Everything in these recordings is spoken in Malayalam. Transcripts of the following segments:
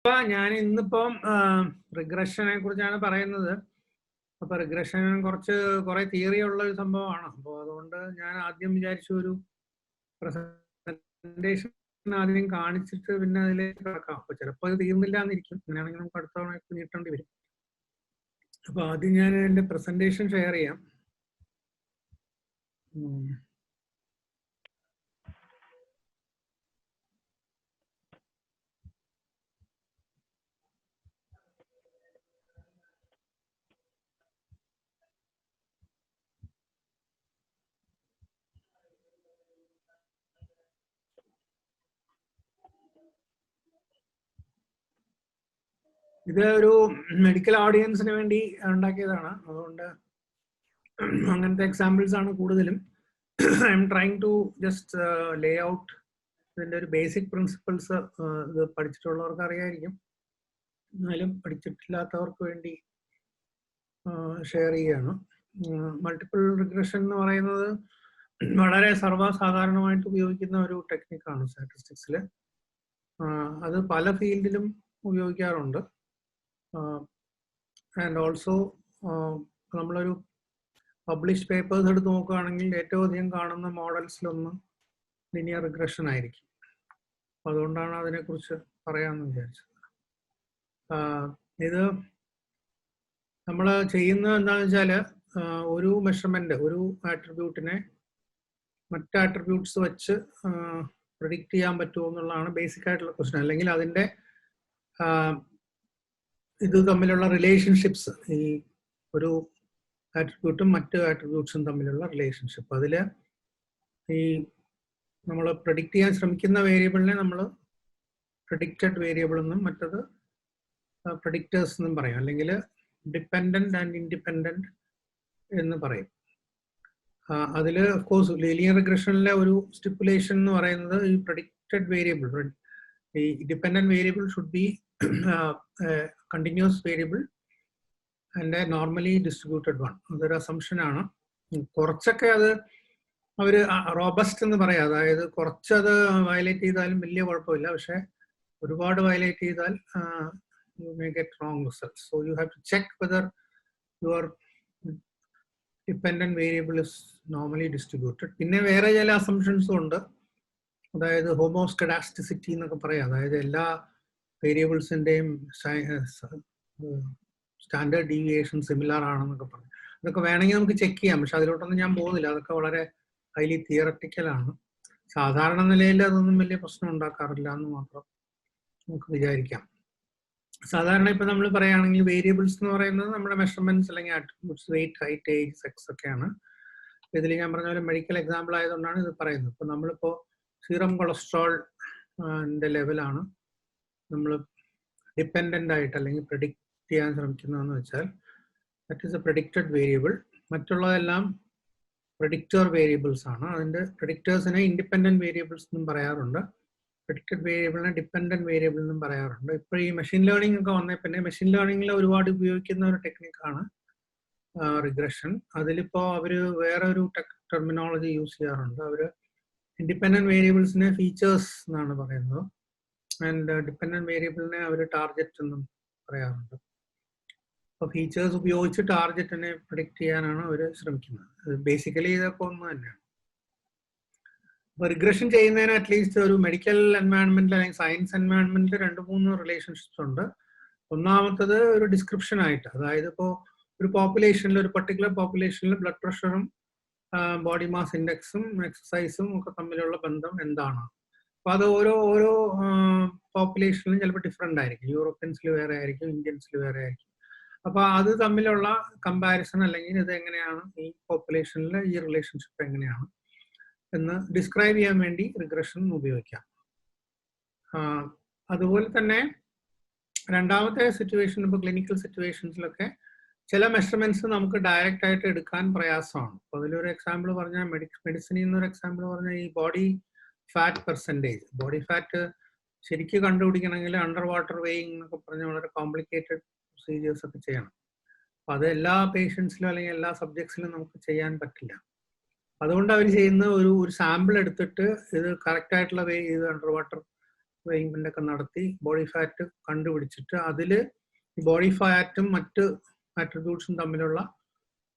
ഞാൻ ഇന്നിപ്പം റിഗ്രഷനെ കുറിച്ചാണ് പറയുന്നത്. അപ്പൊ റിഗ്രഷൻ കുറെ തിയറി ഉള്ള ഒരു സംഭവമാണ്. അപ്പോൾ അതുകൊണ്ട് ഞാൻ ആദ്യം വിചാരിച്ചു ഒരു പ്രസന്റേഷൻ ആദ്യം കാണിച്ചിട്ട് പിന്നെ അതിലേക്ക് കിടക്കാം. അപ്പൊ ചിലപ്പോൾ അത് തീർന്നില്ല എന്നിരിക്കും. അങ്ങനെയാണെങ്കിൽ നമുക്ക് അടുത്ത തവണ നീട്ടേണ്ടി വരും. അപ്പൊ ആദ്യം ഞാൻ എൻ്റെ പ്രസന്റേഷൻ ഷെയർ ചെയ്യാം. ഇത് ഒരു മെഡിക്കൽ ഓഡിയൻസിന് വേണ്ടി ഉണ്ടാക്കിയതാണ്. അതുകൊണ്ട് അങ്ങനത്തെ എക്സാമ്പിൾസ് ആണ് കൂടുതലും. I am trying to just lay out ഇതിൻ്റെ ഒരു ബേസിക് പ്രിൻസിപ്പിൾസ്. ഇത് പഠിച്ചിട്ടുള്ളവർക്ക് അറിയായിരിക്കും, എന്നാലും പഠിച്ചിട്ടില്ലാത്തവർക്ക് വേണ്ടി ഷെയർ ചെയ്യുകയാണ്. മൾട്ടിപ്പിൾ റിഗ്രഷൻ എന്ന് പറയുന്നത് വളരെ സർവ്വസാധാരണമായിട്ട് ഉപയോഗിക്കുന്ന ഒരു ടെക്നിക്കാണ് സ്റ്റാറ്റിസ്റ്റിക്സിൽ. അത് പല ഫീൽഡിലും ഉപയോഗിക്കാറുണ്ട്. ആൻഡ് ഓൾസോ നമ്മളൊരു പബ്ലിഷ്ഡ് പേപ്പേഴ്സ് എടുത്ത് നോക്കുകയാണെങ്കിൽ ഏറ്റവും അധികം കാണുന്ന മോഡൽസിലൊന്ന് ലീനിയർ റിഗ്രഷൻ ആയിരിക്കും. അപ്പം അതുകൊണ്ടാണ് അതിനെക്കുറിച്ച് പറയാമെന്ന് വിചാരിച്ചത്. ഇത് നമ്മൾ ചെയ്യുന്നത് എന്താണെന്ന് വെച്ചാൽ ഒരു മെഷർമെന്റ്, ഒരു ആട്രിബ്യൂട്ടിനെ മറ്റ് ആട്രിബ്യൂട്ട്സ് വെച്ച് പ്രിഡിക്റ്റ് ചെയ്യാൻ പറ്റുമോ എന്നുള്ളതാണ് ബേസിക് ആയിട്ടുള്ള ക്വസ്റ്റ്യൻ. അല്ലെങ്കിൽ അതിൻ്റെ ഇത് തമ്മിലുള്ള റിലേഷൻഷിപ്സ്, ഈ ഒരു ആട്രിബ്യൂട്ടും മറ്റ് ആട്രിബ്യൂട്ട്സും തമ്മിലുള്ള റിലേഷൻഷിപ്പ്, അതിൽ ഈ നമ്മൾ പ്രെഡിക്റ്റ് ചെയ്യാൻ ശ്രമിക്കുന്ന വേരിയബിളിനെ നമ്മൾ പ്രെഡിക്റ്റഡ് വേരിയബിൾ എന്നും മറ്റത് പ്രെഡിക്റ്റേഴ്സ് എന്നും പറയും, അല്ലെങ്കിൽ ഡിപ്പെൻഡന്റ് ആൻഡ് ഇൻഡിപെൻഡന്റ് എന്ന് പറയും. അതിൽ ഓഫ്കോഴ്സ് ലീനിയർ റിഗ്രഷനിലെ ഒരു സ്റ്റിപ്പുലേഷൻ എന്ന് പറയുന്നത് ഈ പ്രെഡിക്റ്റഡ് വേരിയബിൾ, ഈ dependent variable should be continuous variable and normally distributed one. അതൊരു അസംഷൻ ആണ്. കുറച്ചൊക്കെ അത് അവർ റോബസ്റ്റ് എന്ന് പറയാം, അതായത് കുറച്ചത് വയലേറ്റ് ചെയ്താലും വലിയ കുഴപ്പമില്ല. പക്ഷെ ഒരുപാട് വയലേറ്റ് ചെയ്താൽ you may get wrong results. So you have to check whether your dependent variable is normally distributed. പിന്നെ വേറെ ചില അസംഷൻസും ഉണ്ട്. അതായത് ഹോമോസ്കഡാസ്റ്റിസിറ്റി എന്നൊക്കെ പറയാം, അതായത് എല്ലാ വേരിയബിൾസിൻ്റെയും സ്റ്റാൻഡേർഡ് ഡീവിയേഷൻ സിമിലർ ആണെന്നൊക്കെ പറയും. അതൊക്കെ വേണമെങ്കിൽ നമുക്ക് ചെക്ക് ചെയ്യാം, പക്ഷെ അതിലോട്ടൊന്നും ഞാൻ പോകുന്നില്ല. അതൊക്കെ വളരെ ഹൈലി തിയററ്റിക്കലാണ്. സാധാരണ നിലയിൽ അതൊന്നും വലിയ പ്രശ്നം ഉണ്ടാക്കാറില്ല എന്ന് മാത്രം നമുക്ക് വിചാരിക്കാം. സാധാരണ ഇപ്പം നമ്മൾ പറയുകയാണെങ്കിൽ വേരിയബിൾസ് എന്ന് പറയുന്നത് നമ്മുടെ മെഷർമെന്റ്സ് അല്ലെങ്കിൽ attributes, weight, height, age, sex ഒക്കെയാണ്. ഇതിൽ ഞാൻ പറഞ്ഞ പോലെ മെഡിക്കൽ എക്സാമ്പിൾ ആയതുകൊണ്ടാണ് ഇത് പറയുന്നത്. ഇപ്പം നമ്മളിപ്പോൾ സീറം കൊളസ്ട്രോളിൻ്റെ ലെവലാണ് നമ്മൾ ഡിപ്പെൻഡൻ്റ് ആയിട്ട് അല്ലെങ്കിൽ പ്രെഡിക്റ്റ് ചെയ്യാൻ ശ്രമിക്കുന്നതെന്ന് വെച്ചാൽ that is a predicted variable. മറ്റുള്ളതെല്ലാം പ്രെഡിക്റ്റർ വേരിയബിൾസ് ആണ്. അതിൻ്റെ പ്രെഡിക്റ്റേഴ്സിനെ ഇൻഡിപെൻഡൻറ്റ് വേരിയബിൾസ് എന്നും പറയാറുണ്ട്, പ്രെഡിക്റ്റഡ് വേരിയബിളിനെ ഡിപ്പെൻഡന്റ് വേരിയബിൾ എന്നും പറയാറുണ്ട്. ഇപ്പോൾ ഈ മെഷീൻ ലേണിംഗ് ഒക്കെ വന്നേ പിന്നെ മെഷീൻ ലേണിംഗിൽ ഒരുപാട് ഉപയോഗിക്കുന്ന ഒരു ടെക്നിക്കാണ് റിഗ്രഷൻ. അതിലിപ്പോൾ അവർ വേറെ ഒരു ടെർമിനോളജി യൂസ് ചെയ്യാറുണ്ട്. അവർ ഇൻഡിപെൻഡന്റ് വേരിയബിൾസിനെ ഫീച്ചേഴ്സ് എന്നാണ് പറയുന്നത്, ആൻഡ് ഡിപ്പെൻഡന്റ് വേരിയബിളിനെ അവർ ടാർഗറ്റ് എന്നും പറയാറുണ്ട്. അപ്പോൾ ഫീച്ചേഴ്സ് ഉപയോഗിച്ച് ടാർഗറ്റിനെ പ്രിഡിക്റ്റ് ചെയ്യാനാണ് അവർ ശ്രമിക്കുന്നത്. ബേസിക്കലി ഇതൊക്കെ ഒന്ന് തന്നെയാണ്. അപ്പോൾ റിഗ്രഷൻ ചെയ്യുന്നതിന് അറ്റ്ലീസ്റ്റ് ഒരു മെഡിക്കൽ എൻവയൺമെന്റിൽ അല്ലെങ്കിൽ സയൻസ് എൻവയൺമെന്റിൽ 2-3 റിലേഷൻഷിപ്സ് ഉണ്ട്. ഒന്നാമത്തത് ഒരു ഡിസ്ക്രിപ്ഷൻ ആയിട്ട്, അതായത് ഇപ്പോൾ ഒരു പോപ്പുലേഷനിൽ, ഒരു പർട്ടിക്കുലർ പോപ്പുലേഷനിൽ ബ്ലഡ് പ്രഷറും ബോഡി മാസ് ഇൻഡെക്സും എക്സസൈസും ഒക്കെ തമ്മിലുള്ള ബന്ധം എന്താണ്. അപ്പോൾ അത് ഓരോ പോപ്പുലേഷനിലും ചിലപ്പോൾ ഡിഫറെൻ്റ് ആയിരിക്കും. യൂറോപ്യൻസിൽ വേറെ ആയിരിക്കും, ഇന്ത്യൻസിൽ വേറെ ആയിരിക്കും. അപ്പോൾ അത് തമ്മിലുള്ള കമ്പാരിസൺ അല്ലെങ്കിൽ ഇത് എങ്ങനെയാണ് ഈ പോപ്പുലേഷനിൽ ഈ റിലേഷൻഷിപ്പ് എങ്ങനെയാണ് എന്ന് ഡിസ്ക്രൈബ് ചെയ്യാൻ വേണ്ടി റിഗ്രഷൻ ഉപയോഗിക്കാം. അതുപോലെ തന്നെ രണ്ടാമത്തെ സിറ്റുവേഷൻ, ഇപ്പോൾ ക്ലിനിക്കൽ സിറ്റുവേഷൻസിലൊക്കെ ചില മെഷർമെന്റ്സ് നമുക്ക് ഡയറക്റ്റ് ആയിട്ട് എടുക്കാൻ പ്രയാസമാണ്. അപ്പോൾ അതിലൊരു എക്സാമ്പിൾ പറഞ്ഞാൽ മെഡിസിനിൽ നിന്നൊരു എക്സാമ്പിൾ പറഞ്ഞാൽ ഈ body fat percentage. Body fat ശരിക്കും കണ്ടുപിടിക്കണമെങ്കിൽ അണ്ടർ വാട്ടർ വെയിങ് എന്നൊക്കെ പറഞ്ഞാൽ വളരെ കോംപ്ലിക്കേറ്റഡ് പ്രൊസീജിയേഴ്സ് ഒക്കെ ചെയ്യണം. അപ്പോൾ അത് എല്ലാ പേഷ്യൻസിലും അല്ലെങ്കിൽ എല്ലാ സബ്ജക്ട്സിലും നമുക്ക് ചെയ്യാൻ പറ്റില്ല. അതുകൊണ്ട് അവർ ചെയ്യുന്ന ഒരു സാമ്പിൾ എടുത്തിട്ട് ഇത് കറക്റ്റ് ആയിട്ടുള്ള വേ ചെയ്ത് അണ്ടർ വാട്ടർ വെയിൻമെന്റ് ഒക്കെ നടത്തി ബോഡി ഫാറ്റ് കണ്ടുപിടിച്ചിട്ട് അതിൽ ബോഡി ഫാറ്റും മറ്റ് ആട്രിബ്യൂട്ട്സും തമ്മിലുള്ള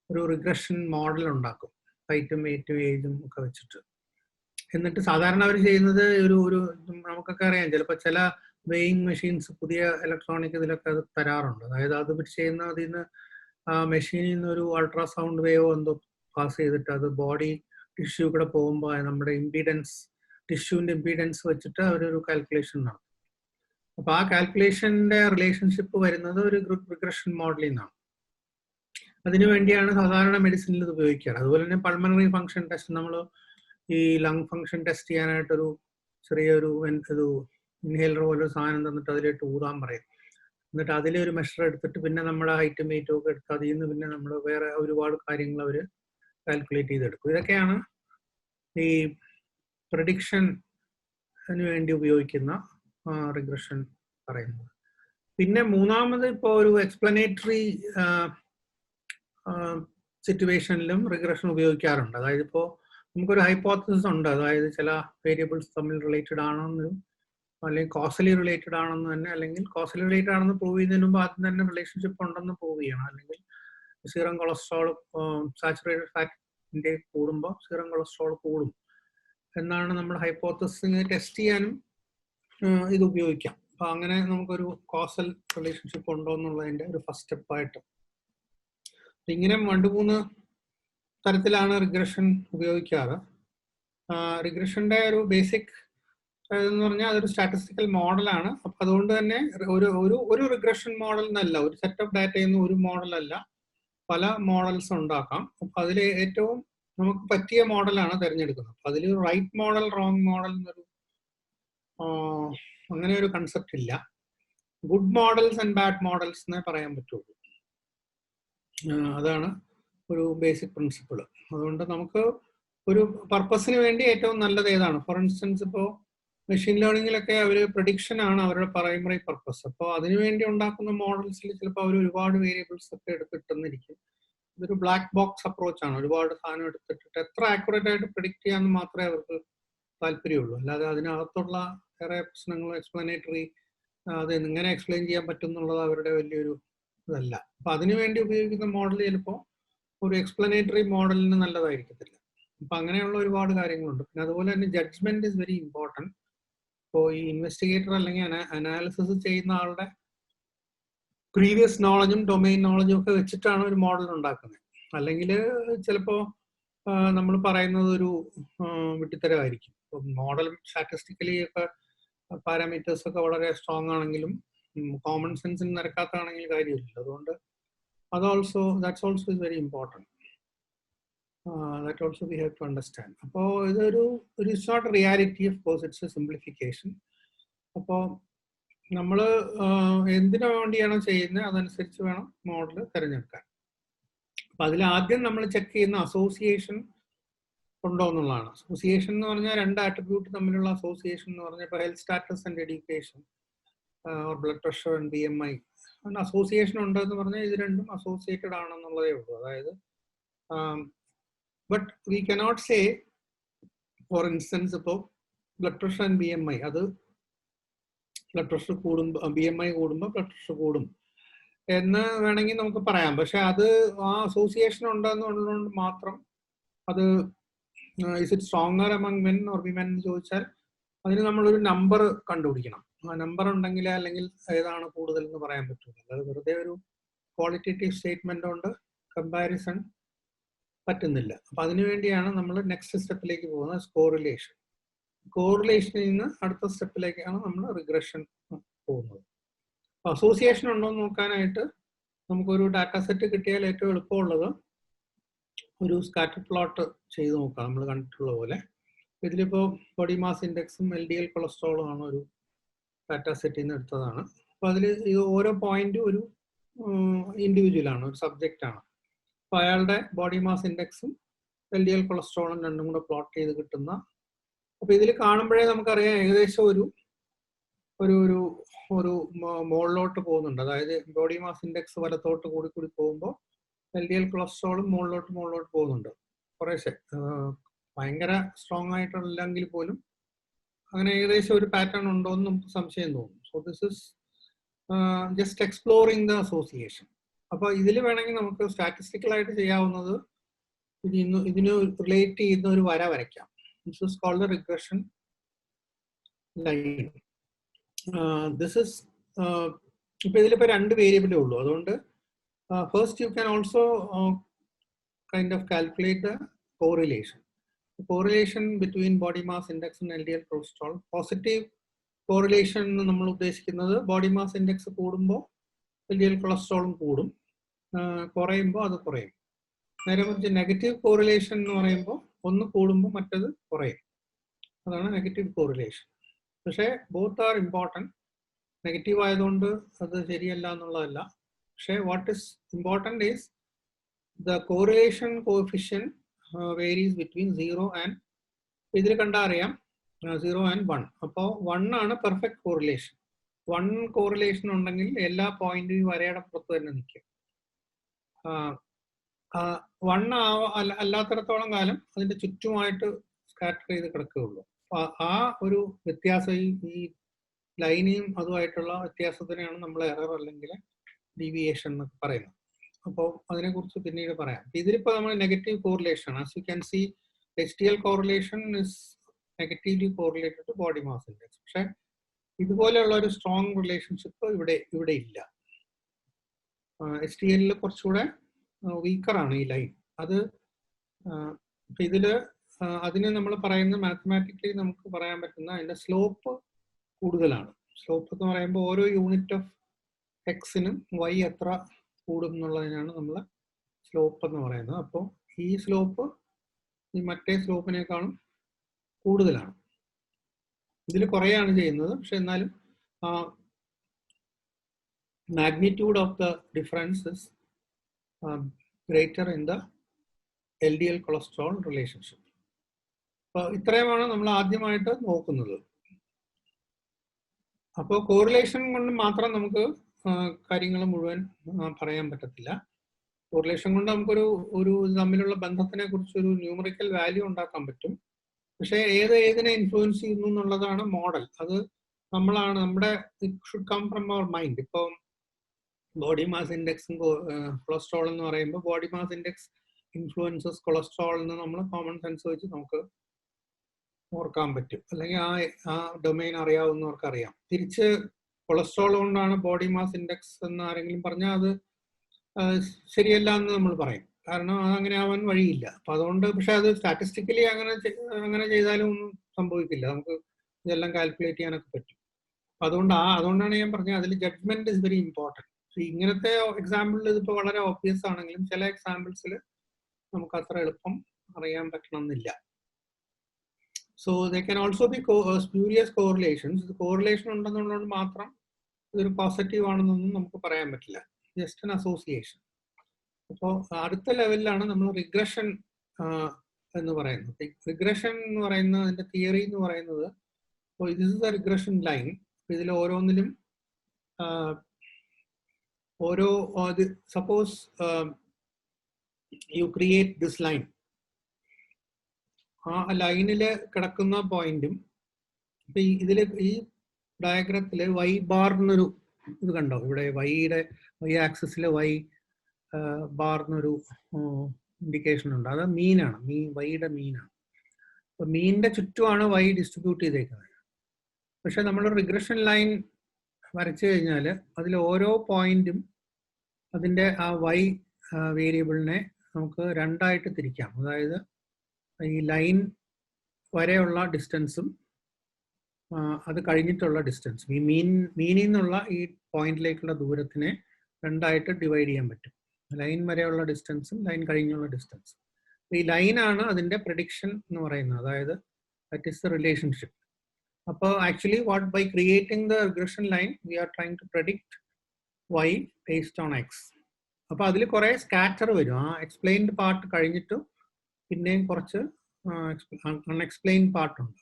ഒരു റിഗ്രഷൻ മോഡൽ ഉണ്ടാക്കും, ഹൈറ്റും വെയിറ്റും ഏജും ഒക്കെ വെച്ചിട്ട്. എന്നിട്ട് സാധാരണ അവർ ചെയ്യുന്നത് ഒരു നമുക്കൊക്കെ അറിയാം, ചിലപ്പോൾ ചില വെയിങ് മെഷീൻസ് പുതിയ ഇലക്ട്രോണിക് ഇതിലൊക്കെ അത് തരാറുണ്ട്. അതായത് അത് ചെയ്യുന്ന അതിൽ നിന്ന് മെഷീനിൽ നിന്ന് ഒരു അൾട്രാസൗണ്ട് വേവോ എന്തോ പാസ് ചെയ്തിട്ട് അത് ബോഡി ടിഷ്യൂ കൂടെ പോകുമ്പോൾ നമ്മുടെ ഇംപീഡൻസ്, ടിഷ്യൂവിന്റെ ഇംപീഡൻസ് വെച്ചിട്ട് അവരൊരു കാൽക്കുലേഷൻ നടത്തും. അപ്പൊ ആ കാൽക്കുലേഷന്റെ റിലേഷൻഷിപ്പ് വരുന്നത് ഒരു റിഗ്രഷൻ മോഡലിൽ നിന്നാണ്. അതിനു വേണ്ടിയാണ് സാധാരണ മെഡിസിനിൽ ഇത് ഉപയോഗിക്കാറ്. അതുപോലെ തന്നെ പൾമണറി ഫംഗ്ഷൻ ടെസ്റ്റ്, നമ്മൾ ഈ ലങ് ഫംഗ്ഷൻ ടെസ്റ്റ് ചെയ്യാനായിട്ടൊരു ചെറിയൊരു ഇൻഹേലർ പോലൊരു സാധനം തന്നിട്ട് അതിലേക്ക് ഊതാൻ പറയും. എന്നിട്ട് അതിലൊരു മെഷർ എടുത്തിട്ട് പിന്നെ നമ്മുടെ ഹൈറ്റും വെയിറ്റും ഒക്കെ എടുത്ത് അതിൽ നിന്ന് പിന്നെ നമ്മൾ വേറെ ഒരുപാട് കാര്യങ്ങൾ അവർ കാൽക്കുലേറ്റ് ചെയ്തെടുക്കും. ഇതൊക്കെയാണ് ഈ പ്രഡിക്ഷന് വേണ്ടി ഉപയോഗിക്കുന്ന റിഗ്രഷൻ പറയുന്നത്. പിന്നെ മൂന്നാമത് ഇപ്പോൾ ഒരു എക്സ്പ്ലനേറ്ററി സിറ്റുവേഷനിലും റിഗ്രഷൻ ഉപയോഗിക്കാറുണ്ട്. അതായത് ഇപ്പോൾ നമുക്കൊരു ഹൈപ്പോത്തസിസ് ഉണ്ട്, അതായത് ചില വേരിയബിൾസ് തമ്മിൽ റിലേറ്റഡ് ആണെന്നും അല്ലെങ്കിൽ കോസലി റിലേറ്റഡ് ആണെന്ന് തന്നെ, അല്ലെങ്കിൽ കോസലി റിലേറ്റഡ് ആണെന്ന് പ്രൂവ് ചെയ്യുന്നതിന് മുമ്പ് ആദ്യം തന്നെ റിലേഷൻഷിപ്പ് ഉണ്ടെന്ന് പ്രൂവ് ചെയ്യണം. അല്ലെങ്കിൽ സീറം കൊളസ്ട്രോൾ സാച്ചുറേറ്റഡ് ഫാറ്റിന്റെ കൂടുമ്പോൾ സീറം കൊളസ്ട്രോൾ കൂടും എന്നാണ് നമ്മൾ ഹൈപ്പോത്തസിസിനെ ടെസ്റ്റ് ചെയ്യാനും ഇത് ഉപയോഗിക്കാം. അപ്പൊ അങ്ങനെ നമുക്കൊരു കോസൽ റിലേഷൻഷിപ്പ് ഉണ്ടോ എന്നുള്ളതിന്റെ ഒരു ഫസ്റ്റ് സ്റ്റെപ്പായിട്ട് ഇങ്ങനെ 2-3 തരത്തിലാണ് റിഗ്രഷൻ ഉപയോഗിക്കാറ്. റിഗ്രഷന്റെ ഒരു ബേസിക് എന്ന് പറഞ്ഞാൽ അതൊരു സ്റ്റാറ്റിസ്റ്റിക്കൽ മോഡലാണ്. അപ്പൊ അതുകൊണ്ട് തന്നെ ഒരു റിഗ്രഷൻ മോഡൽ എന്നല്ല, ഒരു സെറ്റ് ഓഫ് ഡാറ്റയിൽ നിന്ന് ഒരു മോഡലല്ല, പല മോഡൽസ് ഉണ്ടാക്കാം. അപ്പൊ അതിൽ ഏറ്റവും നമുക്ക് പറ്റിയ മോഡലാണ് തിരഞ്ഞെടുക്കുന്നത്. അപ്പൊ അതിൽ റൈറ്റ് മോഡൽ റോങ് മോഡൽ എന്നൊരു അങ്ങനെ ഒരു കൺസെപ്റ്റ് ഇല്ല. Good models and bad models എന്നേ പറയാൻ പറ്റുള്ളൂ. അതാണ് ഒരു ബേസിക് പ്രിൻസിപ്പിൾ. അതുകൊണ്ട് നമുക്ക് ഒരു പർപ്പസിന് വേണ്ടി ഏറ്റവും നല്ലത് ഏതാണ്? ഫോർ ഇൻസ്റ്റൻസ് ഇപ്പോൾ മെഷീൻ ലേണിങ്ങിലൊക്കെ അവർ പ്രഡിക്ഷൻ ആണ് അവരുടെ പ്രൈമറി പർപ്പസ്. അപ്പോൾ അതിനുവേണ്ടി ഉണ്ടാക്കുന്ന മോഡൽസിൽ ചിലപ്പോൾ അവർ ഒരുപാട് വേരിയബിൾസ് ഒക്കെ എടുത്തിട്ടെന്നിരിക്കും. ഇതൊരു ബ്ലാക്ക് ബോക്സ് അപ്രോച്ച് ആണ്. ഒരുപാട് സാധനം എടുത്തിട്ട് എത്ര ആക്യുറേറ്റ് ആയിട്ട് പ്രിഡിക്റ്റ് ചെയ്യാമെന്ന് മാത്രമേ അവർക്ക് താല്പര്യമുള്ളൂ. അല്ലാതെ അതിനകത്തുള്ള വേറെ പ്രശ്നങ്ങളും എക്സ്പ്ലനേറ്ററി അത് എങ്ങനെ എക്സ്പ്ലെയിൻ ചെയ്യാൻ പറ്റും എന്നുള്ളത് അവരുടെ വലിയൊരു ഇതല്ല. അപ്പൊ അതിനുവേണ്ടി ഉപയോഗിക്കുന്ന മോഡൽ ചിലപ്പോൾ ഒരു എക്സ്പ്ലനേറ്ററി മോഡലിന് നല്ലതായിരിക്കത്തില്ല. അപ്പൊ അങ്ങനെയുള്ള ഒരുപാട് കാര്യങ്ങളുണ്ട്. പിന്നെ അതുപോലെ തന്നെ ജഡ്ജ്മെന്റ് ഇസ് വെരി ഇമ്പോർട്ടൻറ്റ്. ഇപ്പോൾ ഈ ഇൻവെസ്റ്റിഗേറ്റർ അല്ലെങ്കിൽ അനാലിസിസ് ചെയ്യുന്ന ആളുടെ പ്രീവിയസ് നോളജും ഡൊമൈൻ നോളജും ഒക്കെ വെച്ചിട്ടാണ് ഒരു മോഡൽ ഉണ്ടാക്കുന്നത്. അല്ലെങ്കിൽ ചിലപ്പോൾ നമ്മൾ പറയുന്നത് ഒരു വിട്ടിത്തരമായിരിക്കും. മോഡൽ സ്റ്റാറ്റിസ്റ്റിക്കലി ഒക്കെ പാരാമീറ്റേഴ്സ് ഒക്കെ വളരെ സ്ട്രോങ് ആണെങ്കിലും കോമൺ സെൻസിന് നിരക്കാത്തതാണെങ്കിൽ കാര്യമില്ല. അതുകൊണ്ട് that's also is very important. That also we have to understand. അപ്പോൾ ഇതൊരു it's not reality, of course it's a simplification. അപ്പോൾ നമ്മൾ എന്തിനു വേണ്ടിയാണോ ചെയ്യുന്നത് അതനുസരിച്ച് വേണം മോഡൽ തിരഞ്ഞെടുക്കാൻ. അപ്പൊ അതിൽ ആദ്യം നമ്മൾ ചെക്ക് ചെയ്യുന്ന അസോസിയേഷൻ ഉണ്ടോ എന്നുള്ളതാണ്. അസോസിയേഷൻ എന്ന് പറഞ്ഞാൽ 2 ആട്രിബ്യൂട്ട് തമ്മിലുള്ള അസോസിയേഷൻ എന്ന് പറഞ്ഞാൽ ഇപ്പോൾ health status and education, blood pressure and BMI association ഉണ്ടെന്ന് പറഞ്ഞാൽ ഇത് രണ്ടും അസോസിയേറ്റഡ് ആണെന്നുള്ളതേ ഉള്ളൂ. അതായത് but we cannot say for instance ഇപ്പോൾ ബ്ലഡ് പ്രഷർ ആൻഡ് BMI, അത് ബ്ലഡ് പ്രഷർ കൂടുമ്പോൾ BMI കൂടുമ്പോൾ ബ്ലഡ് പ്രഷർ കൂടും എന്ന് വേണമെങ്കിൽ നമുക്ക് പറയാം. പക്ഷെ അത് ആ അസോസിയേഷൻ ഉണ്ടെന്നുള്ളതുകൊണ്ട് മാത്രം അത് is it stronger among men or women എന്ന് ചോദിച്ചാൽ അതിന് നമ്മളൊരു നമ്പർ കണ്ടുപിടിക്കണം. ആ നമ്പർ ഉണ്ടെങ്കിൽ അല്ലെങ്കിൽ ഏതാണ് കൂടുതൽ എന്ന് പറയാൻ പറ്റില്ല. അതായത് വെറുതെ ഒരു ക്വാളിറ്റേറ്റീവ് സ്റ്റേറ്റ്മെന്റ് കൊണ്ട് കമ്പാരിസൺ പറ്റുന്നില്ല. അപ്പൊ അതിനുവേണ്ടിയാണ് നമ്മൾ നെക്സ്റ്റ് സ്റ്റെപ്പിലേക്ക് പോകുന്നത്, കോറിലേഷൻ. കോറിലേഷനിൽ നിന്ന് അടുത്ത സ്റ്റെപ്പിലേക്കാണ് നമ്മൾ റിഗ്രഷൻ പോകുന്നത്. അസോസിയേഷൻ ഉണ്ടോ എന്ന് നോക്കാനായിട്ട് നമുക്കൊരു ഡാറ്റാ സെറ്റ് കിട്ടിയാൽ ഏറ്റവും എളുപ്പമുള്ളത് ഒരു സ്കാറ്റർ പ്ലോട്ട് ചെയ്ത് നോക്കാം. നമ്മൾ കണ്ടിട്ടുള്ള പോലെ ഇതിലിപ്പോൾ ബോഡി മാസ് ഇൻഡെക്സും LDL കൊളസ്ട്രോളും ആണ് ഒരു ഡാറ്റാ സെറ്റിൽ നിന്ന് എടുത്തതാണ്. അപ്പോൾ അതിൽ ഓരോ പോയിന്റും ഒരു ഇൻഡിവിജ്വൽ ആണ്, ഒരു സബ്ജക്റ്റ് ആണ്. അപ്പോൾ അയാളുടെ ബോഡി മാസ് ഇൻഡെക്സും LDL കൊളസ്ട്രോളും രണ്ടും കൂടെ പ്ലോട്ട് ചെയ്ത് കിട്ടുന്ന, അപ്പോൾ ഇതിൽ കാണുമ്പോഴേ നമുക്കറിയാം ഏകദേശം ഒരു മുകളിലോട്ട് പോകുന്നുണ്ട്. അതായത് ബോഡി മാസ് ഇൻഡെക്സ് വലത്തോട്ട് കൂടി പോകുമ്പോൾ LDL കൊളസ്ട്രോളും മുകളിലോട്ട് പോകുന്നുണ്ട്. കുറേശ്ശെ ഭയങ്കര സ്ട്രോങ് ആയിട്ടില്ലെങ്കിൽ പോലും അങ്ങനെ ഏകദേശം ഒരു പാറ്റേൺ ഉണ്ടോ എന്ന് നമുക്ക് സംശയം തോന്നും. So this is just exploring the association. അപ്പോൾ ഇതിൽ വേണമെങ്കിൽ നമുക്ക് സ്റ്റാറ്റിസ്റ്റിക്കലായിട്ട് ചെയ്യാവുന്നത് ഇതിന് റിലേറ്റ് ചെയ്യുന്ന ഒരു വര വരയ്ക്കാം. This is called the regression line. This is ഇപ്പൊ ഇതിലിപ്പോ 2 വേരിയബിളേ ഉള്ളൂ. അതുകൊണ്ട് first you can also kind of calculate the correlation. The correlation between body mass index and LDL cholesterol. Positive correlation നമ്മൾ ഉദ്ദേശിക്കുന്നത് ബോഡി മാസ് ഇൻഡെക്സ് കൂടുമ്പോൾ LDL കൊളസ്ട്രോളും കൂടും, കുറയുമ്പോൾ അത് കുറയും. നേരെ മറിച്ച് നെഗറ്റീവ് കോറിലേഷൻ എന്ന് പറയുമ്പോൾ ഒന്ന് കൂടുമ്പോൾ മറ്റത് കുറയും. അതാണ് നെഗറ്റീവ് കോറിലേഷൻ. പക്ഷേ ബോത്ത് ആർ ഇമ്പോർട്ടൻറ്റ്. നെഗറ്റീവ് ആയതുകൊണ്ട് അത് ശരിയല്ല എന്നുള്ളതല്ല. പക്ഷേ what is important is the correlation coefficient varies between 0 and ഇതിൽ കണ്ടാൽ അറിയാം 0 and 1. അപ്പോൾ 1 ആണ് പെർഫെക്റ്റ് കോറിലേഷൻ. 1 കോറിലേഷൻ ഉണ്ടെങ്കിൽ എല്ലാ പോയിന്റും വരയുടെ പുറത്ത് തന്നെ നിൽക്കും. 1 അല്ലാത്തിടത്തോളം കാലം അതിന്റെ ചുറ്റുമായിട്ട് സ്കാറ്റർ ചെയ്ത് കിടക്കുകയുള്ളൂ. ആ ഒരു വ്യത്യാസം ഈ ലൈനെയും അതുമായിട്ടുള്ള വ്യത്യാസത്തിനെയാണ് നമ്മൾ എറർ അല്ലെങ്കിൽ ഡീവിയേഷൻ എന്നൊക്കെ പറയുന്നത്. അപ്പോൾ അതിനെക്കുറിച്ച് പിന്നീട് പറയാം. ഇതിലിപ്പോൾ നമ്മൾ negative correlation, as you can see HDL correlation is negatively correlated to body mass index. പക്ഷെ ഇതുപോലെയുള്ള ഒരു സ്ട്രോങ് റിലേഷൻഷിപ്പ് ഇവിടെ ഇല്ല. HDL കുറച്ചുകൂടെ വീക്കറാണ് ഈ ലൈൻ. അത് ഇതില് അതിന് നമ്മൾ പറയുന്ന മാത്തമാറ്റിക്കലി നമുക്ക് പറയാൻ പറ്റുന്ന അതിന്റെ സ്ലോപ്പ് കൂടുതലാണ്. സ്ലോപ്പ് എന്ന് പറയുമ്പോൾ ഓരോ യൂണിറ്റ് ഓഫ് എക്സിനും y എത്ര കൂടും എന്നുള്ളതിനാണ് നമ്മൾ സ്ലോപ്പ് എന്ന് പറയുന്നത്. അപ്പോൾ ഈ സ്ലോപ്പ് ഈ മറ്റേ സ്ലോപ്പിനേക്കാളും കൂടുതലാണ്. ഇതിൽ കുറയാണ് ചെയ്യുന്നത്, പക്ഷെ എന്നാലും magnitude of the difference is greater in the LDL cholesterol relationship. അപ്പോൾ ഇത്രയുമാണ് നമ്മൾ ആദ്യമായിട്ട് നോക്കുന്നത്. അപ്പോൾ കോറിലേഷൻ കൊണ്ട് മാത്രം നമുക്ക് കാര്യങ്ങൾ മുഴുവൻ പറയാൻ പറ്റത്തില്ല. കോറിലേഷൻ കൊണ്ട് നമുക്കൊരു തമ്മിലുള്ള ബന്ധത്തിനെ കുറിച്ചൊരു ന്യൂമറിക്കൽ വാല്യൂ ഉണ്ടാക്കാൻ പറ്റും. പക്ഷേ ഏതിനെ ഇൻഫ്ലുവൻസ് ചെയ്യുന്നു എന്നുള്ളതാണ് മോഡൽ. അത് നമ്മളാണ് നമ്മുടെ it should come from our mind. ഇപ്പം ബോഡി മാസ് ഇൻഡെക്സും കൊളസ്ട്രോൾ എന്ന് പറയുമ്പോൾ body mass index influences cholesterol എന്ന് നമ്മൾ കോമൺ സെൻസ് വെച്ച് നമുക്ക് ഓർക്കാൻ പറ്റും. അല്ലെങ്കിൽ ആ ഡൊമൈൻ അറിയാവുന്നവർക്ക് അറിയാം. തിരിച്ച് കൊളസ്ട്രോൾ കൊണ്ടാണ് ബോഡി മാസ് ഇൻഡെക്സ് എന്ന് ആരെങ്കിലും പറഞ്ഞാൽ അത് ശരിയല്ല എന്ന് നമ്മൾ പറയും. കാരണം അതങ്ങനെ ആവാൻ വഴിയില്ല. അപ്പൊ അതുകൊണ്ട് പക്ഷെ അത് സ്റ്റാറ്റിസ്റ്റിക്കലി അങ്ങനെ ചെയ്താലും ഒന്നും സംഭവിക്കില്ല. നമുക്ക് ഇതെല്ലാം കാൽക്കുലേറ്റ് ചെയ്യാനൊക്കെ പറ്റും. അതുകൊണ്ടാണ് ഞാൻ പറഞ്ഞത് അതിൽ ജഡ്ജ്മെന്റ് ഇസ് വെരി ഇമ്പോർട്ടൻറ്റ്. ഇങ്ങനത്തെ എക്സാമ്പിളിൽ ഇതിപ്പോൾ വളരെ ഓബ്വിയസ് ആണെങ്കിലും ചില എക്സാമ്പിൾസിൽ നമുക്ക് അത്ര എളുപ്പം അറിയാൻ പറ്റണമെന്നില്ല. So they can also be spurious correlations. ഇത് കോറിലേഷൻ ഉണ്ടെന്നുള്ളത് മാത്രം ഇതൊരു പോസിറ്റീവ് ആണെന്നൊന്നും നമുക്ക് പറയാൻ പറ്റില്ല. Just an association. അപ്പോൾ അടുത്ത ലെവലിലാണ് നമ്മൾ റിഗ്രഷൻ എന്ന് പറയുന്നത്. റിഗ്രഷൻ എന്ന് പറയുന്ന അതിന്റെ തിയറി എന്ന് പറയുന്നത്, this is A regression line. ഇതിൽ ഓരോന്നിലും suppose you create this line. ആ ലൈനില് കിടക്കുന്ന പോയിന്റും ഇപ്പൊ ഇതില് ഈ ഡയഗ്രത്തില് y ബാർ എന്നൊരു ഇത് കണ്ടോ? ഇവിടെ y ആക്സിസില് y ബാർ എന്നൊരു ഇൻഡിക്കേഷൻ ഉണ്ട്. അത് മീനാണ്, വൈയുടെ മീനാണ്. അപ്പൊ മീനിന്റെ ചുറ്റുമാണ് y ഡിസ്ട്രിബ്യൂട്ട് ചെയ്തേക്കുന്നത്. പക്ഷെ നമ്മൾ റിഗ്രഷൻ ലൈൻ വരച്ചു കഴിഞ്ഞാൽ അതിൽ ഓരോ പോയിന്റും അതിന്റെ ആ y വേരിയബിളിനെ നമുക്ക് രണ്ടായിട്ട് തിരിക്കാം. അതായത് ഈ ലൈൻ വരെയുള്ള ഡിസ്റ്റൻസും അത് കഴിഞ്ഞിട്ടുള്ള ഡിസ്റ്റൻസ്, ഈ മീനിൽ നിന്നുള്ള ഈ പോയിന്റിലേക്കുള്ള ദൂരത്തിനെ രണ്ടായിട്ട് ഡിവൈഡ് ചെയ്യാൻ പറ്റും. ലൈൻ വരെയുള്ള ഡിസ്റ്റൻസും ലൈൻ കഴിഞ്ഞുള്ള ഡിസ്റ്റൻസും. ഈ ലൈനാണ് അതിന്റെ പ്രഡിക്ഷൻ എന്ന് പറയുന്നത്. അതായത് ദാറ്റ് ഈസ് ദ റിലേഷൻഷിപ്പ്. അപ്പോൾ actually what by creating the regression line we are trying to predict y based on x. അപ്പോൾ അതിൽ കുറെ സ്കാറ്റർ വരും. ആ എക്സ്പ്ലെയിൻഡ് പാർട്ട് കഴിഞ്ഞിട്ട് പിന്നെയും കുറച്ച് അൺഎക്സ്പ്ലെയിൻഡ് പാർട്ടുണ്ട്.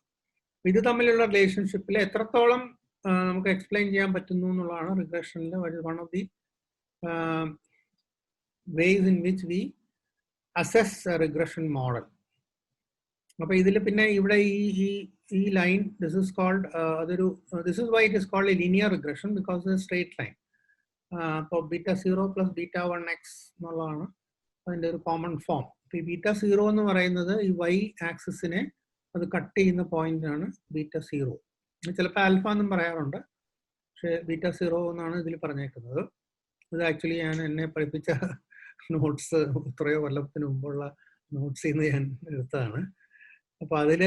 ഇത് തമ്മിലുള്ള റിലേഷൻഷിപ്പിൽ എത്രത്തോളം നമുക്ക് എക്സ്പ്ലെയിൻ ചെയ്യാൻ പറ്റുന്നു എന്നുള്ളതാണ് റിഗ്രഷനിൽ one of the ways in which we assess a regression model. അപ്പോൾ ഇതിൽ പിന്നെ ഇവിടെ ഈ line this is called this is why it is called a linear regression because a straight line. അപ്പോൾ β0 പ്ലസ് β1x എന്നുള്ളതാണ് അതിൻ്റെ ഒരു കോമൺ ഫോം. അപ്പോൾ ഈ β0 എന്ന് പറയുന്നത് ഈ y ആക്സിസിനെ അത് കട്ട് ചെയ്യുന്ന പോയിന്റ് ആണ് β0. ചിലപ്പോൾ ആൽഫ എന്നും പറയാറുണ്ട്, പക്ഷേ β0 എന്നാണ് ഇതിൽ പറഞ്ഞേക്കുന്നത്. ഇത് ആക്ച്വലി ഞാൻ എന്നെ പഠിപ്പിച്ച നോട്ട്സ് എത്രയോ കൊല്ലത്തിന് മുമ്പുള്ള നോട്ട്സിൽ നിന്ന് ഞാൻ എടുത്തതാണ്. അപ്പോൾ അതിൽ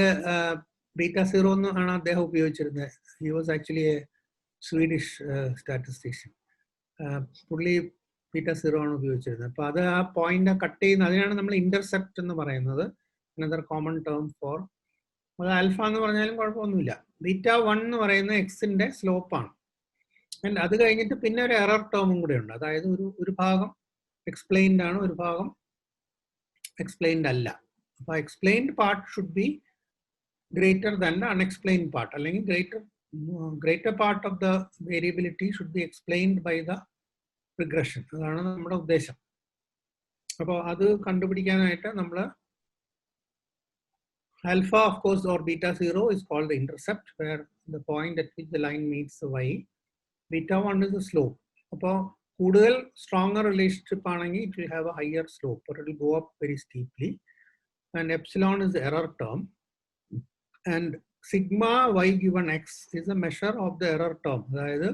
β0 എന്നാണ് അദ്ദേഹം ഉപയോഗിച്ചിരുന്നത്. He was actually A Swedish statistician. പുള്ളി β0 ആണ് ഉപയോഗിച്ചിരുന്നത്. അപ്പോൾ അത് ആ പോയിന്റ് കട്ട് ചെയ്യുന്ന അതിനാണ് നമ്മൾ ഇന്റർസെപ്റ്റ് എന്ന് പറയുന്നത്. അനദർ കോമൺ ടേം ഫോർ അത് ആൽഫ എന്ന് പറഞ്ഞാലും കുഴപ്പമൊന്നുമില്ല. β1 എന്ന് പറയുന്ന എക്സിന്റെ സ്ലോപ്പാണ്. ആൻഡ് അത് കഴിഞ്ഞിട്ട് പിന്നെ ഒരു എറർ ടേമും കൂടെ ഉണ്ട്. അതായത് ഒരു ഭാഗം എക്സ്പ്ലെയിൻഡ് ആണ്, ഒരു ഭാഗം എക്സ്പ്ലെയിൻഡ് അല്ല. അപ്പോൾ explained part should be greater than the unexplained part, അല്ലെങ്കിൽ greater part of the variability should be explained by the regression. അതാണ് നമ്മുടെ ഉദ്ദേശം. അപ്പോൾ അത് കണ്ടുപിടിക്കാനായിട്ട് നമ്മൾ alpha, of course, or β0 is called the intercept, where the point at which the line meets the y. β1 is the slope. അപ്പോൾ കൂടുതൽ stronger relationship ആണെങ്കിൽ it will have a higher slope, or it will go up very steeply. And epsilon is the error term. And sigma y given x is a measure of the error term. അതായത്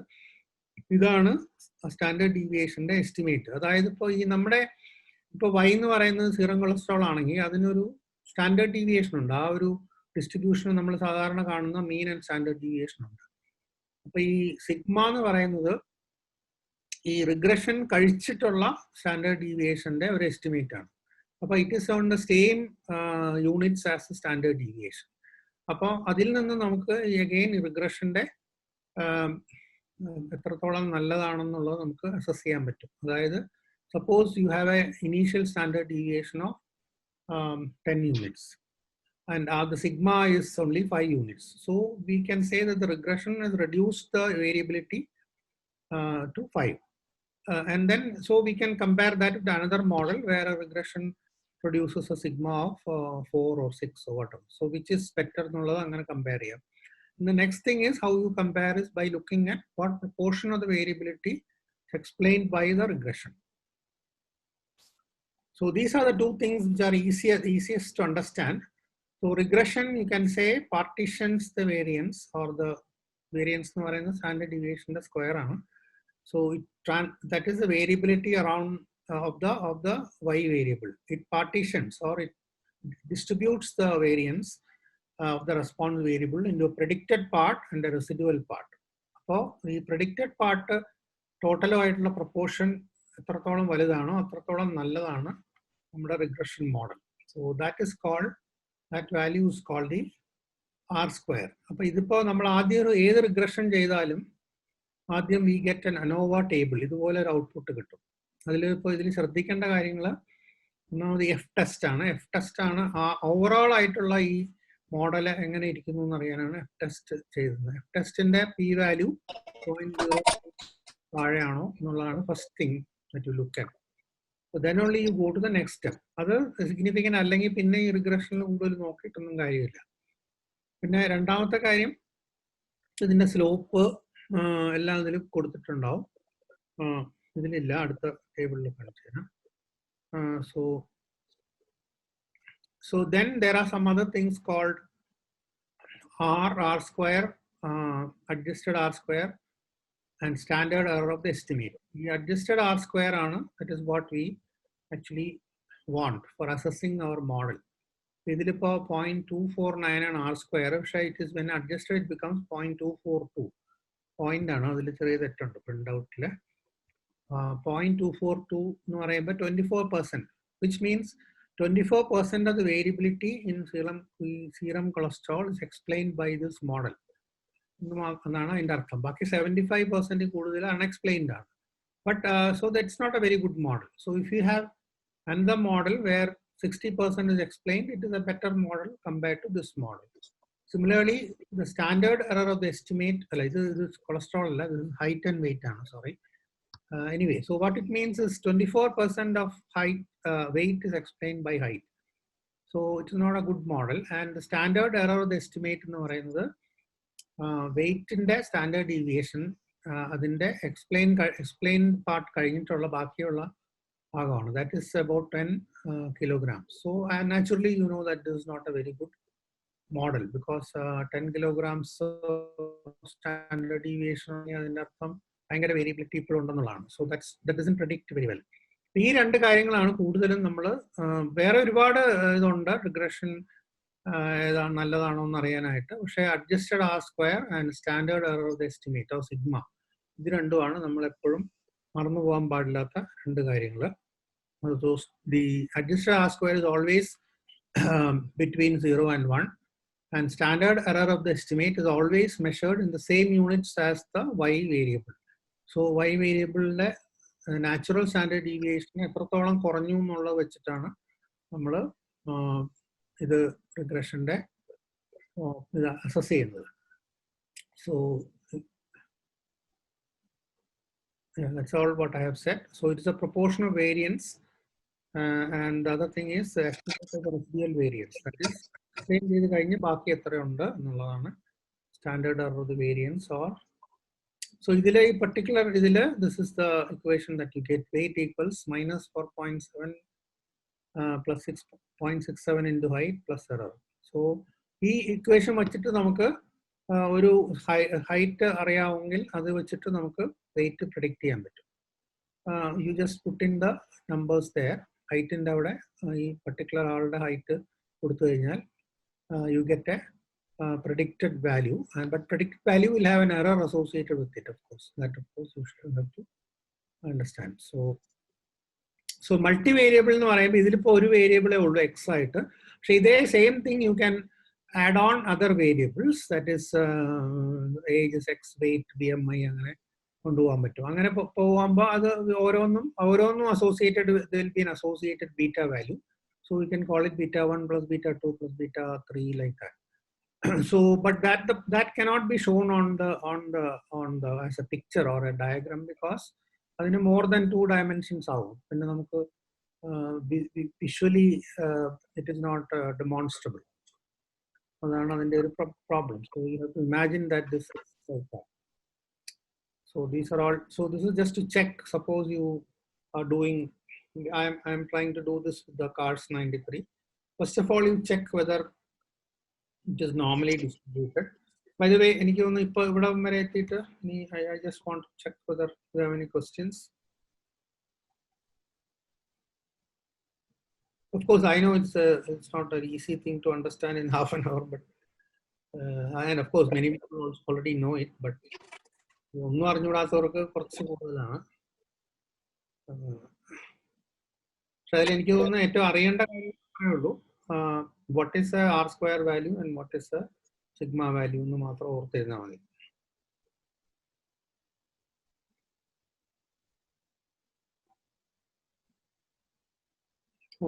ഇതാണ് സ്റ്റാൻഡേർഡ് ഡീവിയേഷന്റെ എസ്റ്റിമേറ്റ്. അതായത് ഇപ്പോൾ ഈ നമ്മുടെ ഇപ്പോൾ y എന്ന് പറയുന്നത് സീറം കൊളസ്ട്രോൾ ആണെങ്കിൽ അതിനൊരു സ്റ്റാൻഡേർഡ് ഡീവിയേഷൻ ഉണ്ട്. ആ ഒരു ഡിസ്ട്രിബ്യൂഷൻ നമ്മൾ സാധാരണ കാണുന്ന മീൻ ആൻഡ് സ്റ്റാൻഡേർഡ് ഡീവിയേഷൻ ഉണ്ട്. അപ്പൊ ഈ സിഗ്മ എന്ന് പറയുന്നത് ഈ റിഗ്രഷൻ കഴിച്ചിട്ടുള്ള സ്റ്റാൻഡേർഡ് ഡീവിയേഷന്റെ ഒരു എസ്റ്റിമേറ്റ് ആണ്. അപ്പോൾ it is on the same units as standard deviation. അപ്പോൾ അതിൽ നിന്ന് നമുക്ക് അഗെയിൻ റിഗ്രഷന്റെ എത്രത്തോളം നല്ലതാണെന്നുള്ളത് നമുക്ക് അസസ് ചെയ്യാൻ പറ്റും. അതായത് suppose you have A initial standard deviation of 10 units and the sigma is only 5 units. So we can say that the regression has reduced the variability to 5. And then so we can compare that with another model where a regression produces a sigma of 4 or 6 or whatever. So which is better എന്നുള്ളത് അങ്ങനെ compare ചെയ്യാം. And the next thing is how you compare is by looking at what proportion of the variability is explained by the regression. So these are the two things which are easiest to understand. So regression, you can say, partitions the variance, or the variance nu parayunna standard deviation the square aanu. So that is the variability around of the y variable. It partitions or it distributes the variance of the response variable into a predicted part and a residual part. So the predicted part total ആയിട്ടുള്ള proportion എത്രത്തോളം വലുതാണോ അത്രത്തോളം നല്ലതാണ് നമ്മുടെ regression model. So that is called, that value is called the R square. അപ്പോൾ ഇതിപ്പോൾ നമ്മൾ ആദ്യം ഏത് റിഗ്രഷൻ ചെയ്താലും ആദ്യം we get an ANOVA table, ഇതുപോലെ ഒരു ഔട്ട്പുട്ട് കിട്ടും. ഇതിലിപ്പോൾ ഇതിൽ ശ്രദ്ധിക്കേണ്ട കാര്യങ്ങൾ ഒന്നാമത് എഫ് ടെസ്റ്റ് ആണ്. എഫ് ടെസ്റ്റ് ആണ് ആ ഓവറോൾ ആയിട്ടുള്ള ഈ മോഡൽ എങ്ങനെ ഇരിക്കുന്നു എന്ന് അറിയാനാണ് എഫ് ടെസ്റ്റ് ചെയ്തത്. എഫ് ടെസ്റ്റിന്റെ പി വാല്യൂ 0.0 താഴെയാണോ എന്നുള്ളതാണ് first thing that you look at. So then only you go to the next step. അത് സിഗ്നിഫിക്കൻ്റ് അല്ലെങ്കിൽ പിന്നെ ഈ റിഗ്രഷനിൽ കൂടുതൽ നോക്കിയിട്ടൊന്നും കാര്യമില്ല. പിന്നെ രണ്ടാമത്തെ കാര്യം ഇതിന്റെ സ്ലോപ്പ് എല്ലാം ഇതിൽ കൊടുത്തിട്ടുണ്ടാവും. ഇതിലില്ല, അടുത്ത ടേബിളിൽ കാണിച്ചു തരാം. So then there are some other things called R square, adjusted R square, and standard error of the estimate. The adjusted R square ആണ്, that is what we actually want for assessing our model. ഇതിലിപ്പോ 0.249 ആണ് R square, പക്ഷേ it is when adjusted it becomes 0.242. Point ആണ്, അതിൽ ചെറിയ തെറ്റുണ്ട് പ്രിന്റ് ഔട്ടില്. 0.242 എന്ന് പറയുമ്പോൾ 24%, which means 24% of the variability in serum cholesterol is explained by this model. എന്നാണ് അതിൻ്റെ അർത്ഥം. ബാക്കി 75% കൂടുതൽ അൺഎക്സ്പ്ലെയിൻഡ് ആണ്. But so that's not a very good model. So if you have another model where 60% is explained, it is a better model compared to this model. Similarly, the standard error of the estimate, this is cholesterol, this is height and weight, sorry. Anyway, so what it means is 24% of height weight is explained by height. So it is not a good model. And the standard error of the estimate എന്ന് പറയുന്നത് വെയിറ്റിന്റെ സ്റ്റാൻഡേർഡ് ഡീവിയേഷൻ അതിന്റെ എക്സ്പ്ലെയിൻ പാർട്ട് കഴിഞ്ഞിട്ടുള്ള ബാക്കിയുള്ള ഭാഗമാണ്. That is about 10 kilograms. So naturally you know that this is not a very good model because 10 kilograms standard deviation അതിന്റെ അർത്ഥം ഭയങ്കര വേരിയബിലിറ്റി ഇപ്പോഴും ഉണ്ടെന്നുള്ളതാണ്. So that doesn't predict very well. ഈ രണ്ട് കാര്യങ്ങളാണ് കൂടുതലും നമ്മൾ വേറെ ഒരുപാട് ഇതുണ്ട് റിഗ്രഷൻ ഏതാണ് നല്ലതാണോ എന്ന് അറിയാനായിട്ട്. പക്ഷേ adjusted R square and standard error of the estimate of sigma ഇത് രണ്ടുമാണ് നമ്മൾ എപ്പോഴും മറന്നു പോകാൻ പാടില്ലാത്ത രണ്ട് കാര്യങ്ങൾ. The adjusted R square is always between 0 and 1 and standard error of the estimate is always measured in the same units as the y variable. So y variable natural standard deviation എത്രത്തോളം കുറഞ്ഞു എന്നുള്ളത് വെച്ചിട്ടാണ് നമ്മൾ ഇത് റിഗ്രഷന്റെ ഇത് അസസ് ചെയ്യുന്നത്. So that's all what I have said. So it is a proportion of variance and the other thing is the estimate of the residual variance. That is explain ചെയ്ത് കഴിഞ്ഞ് ബാക്കി എത്രയുണ്ട് എന്നുള്ളതാണ് standard error of the variance. Or so ഇതിലെ ഈ പർട്ടിക്കുലർ ഇതിൽ this is the equation that you get. Weight equals minus 4.7 plus 6.67 into height plus error. So ഈ ഇക്വേഷൻ വെച്ചിട്ട് നമുക്ക് ഒരു ഹൈറ്റ് അറിയാമെങ്കിൽ അത് വെച്ചിട്ട് നമുക്ക് വെയിറ്റ് പ്രെഡിക്റ്റ് ചെയ്യാൻ പറ്റും. You just put in the numbers there. ഹൈറ്റിൻ്റെ അവിടെ ഈ പർട്ടിക്കുലർ ആളുടെ ഹൈറ്റ് കൊടുത്തു കഴിഞ്ഞാൽ you get a predicted value, but predicted value will have an error associated with it, of course. That of course you should have to understand. So multivariable എന്ന് പറയുമ്പോൾ ഇതിലിപ്പോൾ ഒരു വേരിയബിളേ ഉള്ളൂ x ആയിട്ട്. പക്ഷേ ഇതേ same thing you can add on other variables. That is age, sex, weight, BMI അങ്ങനെ കൊണ്ടുപോകാൻ പറ്റും. അങ്ങനെ പോകുമ്പോൾ അത് ഓരോന്നും associated will be an associated beta value. So you can call it beta 1 plus beta 2 plus beta 3 like that. So but that cannot be shown on the as a picture or a diagram because adine more than 2 dimensions avum pinne namukku visually it is not demonstrable. Adana adinte oru problem. So you have to imagine that this is like that. So these are all, so this is just to check. Suppose you are doing, I am trying to do this with the Cars 93. First of all you check whether it is normally distributed. By the way, എനിക്ക് തോന്നുന്നു ഇപ്പോൾ ഇവിടെ വരെ എത്തിയിട്ട് I just want to check whether you have any questions. Of course, I know it's not an easy thing to understand in half an hour, but and of course many people already know it, but ഒന്നും അറിഞ്ഞുകൂടാത്തവർക്ക് കുറച്ച് കൂടുതലാണ്. പക്ഷെ അതിൽ എനിക്ക് തോന്നുന്നു ഏറ്റവും അറിയേണ്ട കാര്യമേ ഉള്ളൂ. What is a R square value and what is a sigma value എന്ന് മാത്രം ഓർത്തിരുന്നാൽ മതി.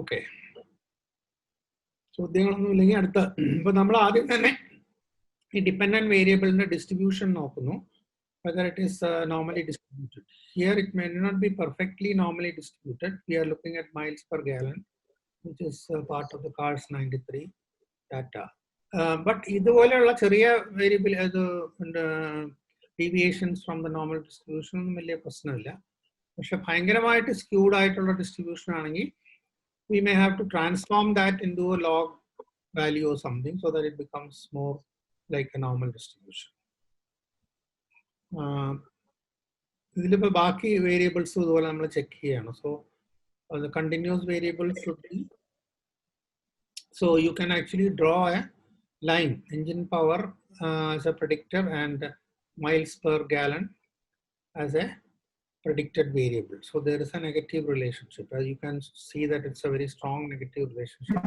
ഓക്കെ, ചോദ്യങ്ങളൊന്നും ഇല്ലെങ്കിൽ അടുത്ത. ഇപ്പൊ നമ്മൾ ആദ്യം തന്നെ ഈ ഡിപെൻഡന്റ് വേരിയബിളിന്റെ ഡിസ്ട്രിബ്യൂഷൻ നോക്കുന്നു, whether it is normally distributed. Here it may not be perfectly normally distributed. We are looking at miles per gallon, which is part of the Cars 93 data. But ഇതുപോലെയുള്ള ചെറിയ variable deviations from the normal distribution ഒന്നും വലിയ പ്രശ്നമില്ല. പക്ഷെ ഭയങ്കരമായിട്ട് സ്ക്യൂഡ് ആയിട്ടുള്ള ഡിസ്ട്രിബ്യൂഷൻ ആണെങ്കിൽ we may have to transform that into a log value or something so that it becomes more like a normal distribution. ഇതിലിപ്പോൾ ബാക്കി വേരിയബിൾസ് ഇതുപോലെ നമ്മൾ ചെക്ക് ചെയ്യണം. So the continuous variable should be, so you can actually draw a line, engine power as a predictor and miles per gallon as a predicted variable. So there is a negative relationship. As you can see that it's a very strong negative relationship.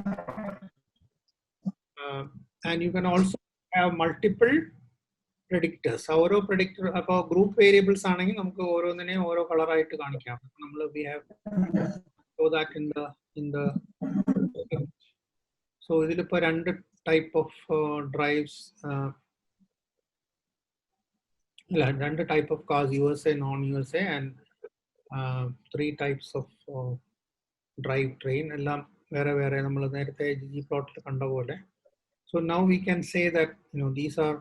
And you can also have multiple predictors. ഓരോ predictor, അപ്പോൾ ഗ്രൂപ്പ് വേരിയബിൾസ് ആണെങ്കിൽ നമുക്ക് ഓരോന്നിനെയും ഓരോ കളറായിട്ട് കാണിക്കാം. നമ്മൾ we have show that in the so ഇതിലിപ്പോൾ രണ്ട് ടൈപ്പ് ഓഫ് ഡ്രൈവ്സ്, അല്ല രണ്ട് type of cars, USA, non-USA and 3 types of drive train എല്ലാം വേറെ നമ്മൾ നേരത്തെ ggplot കണ്ട പോലെ. So now we can say that these are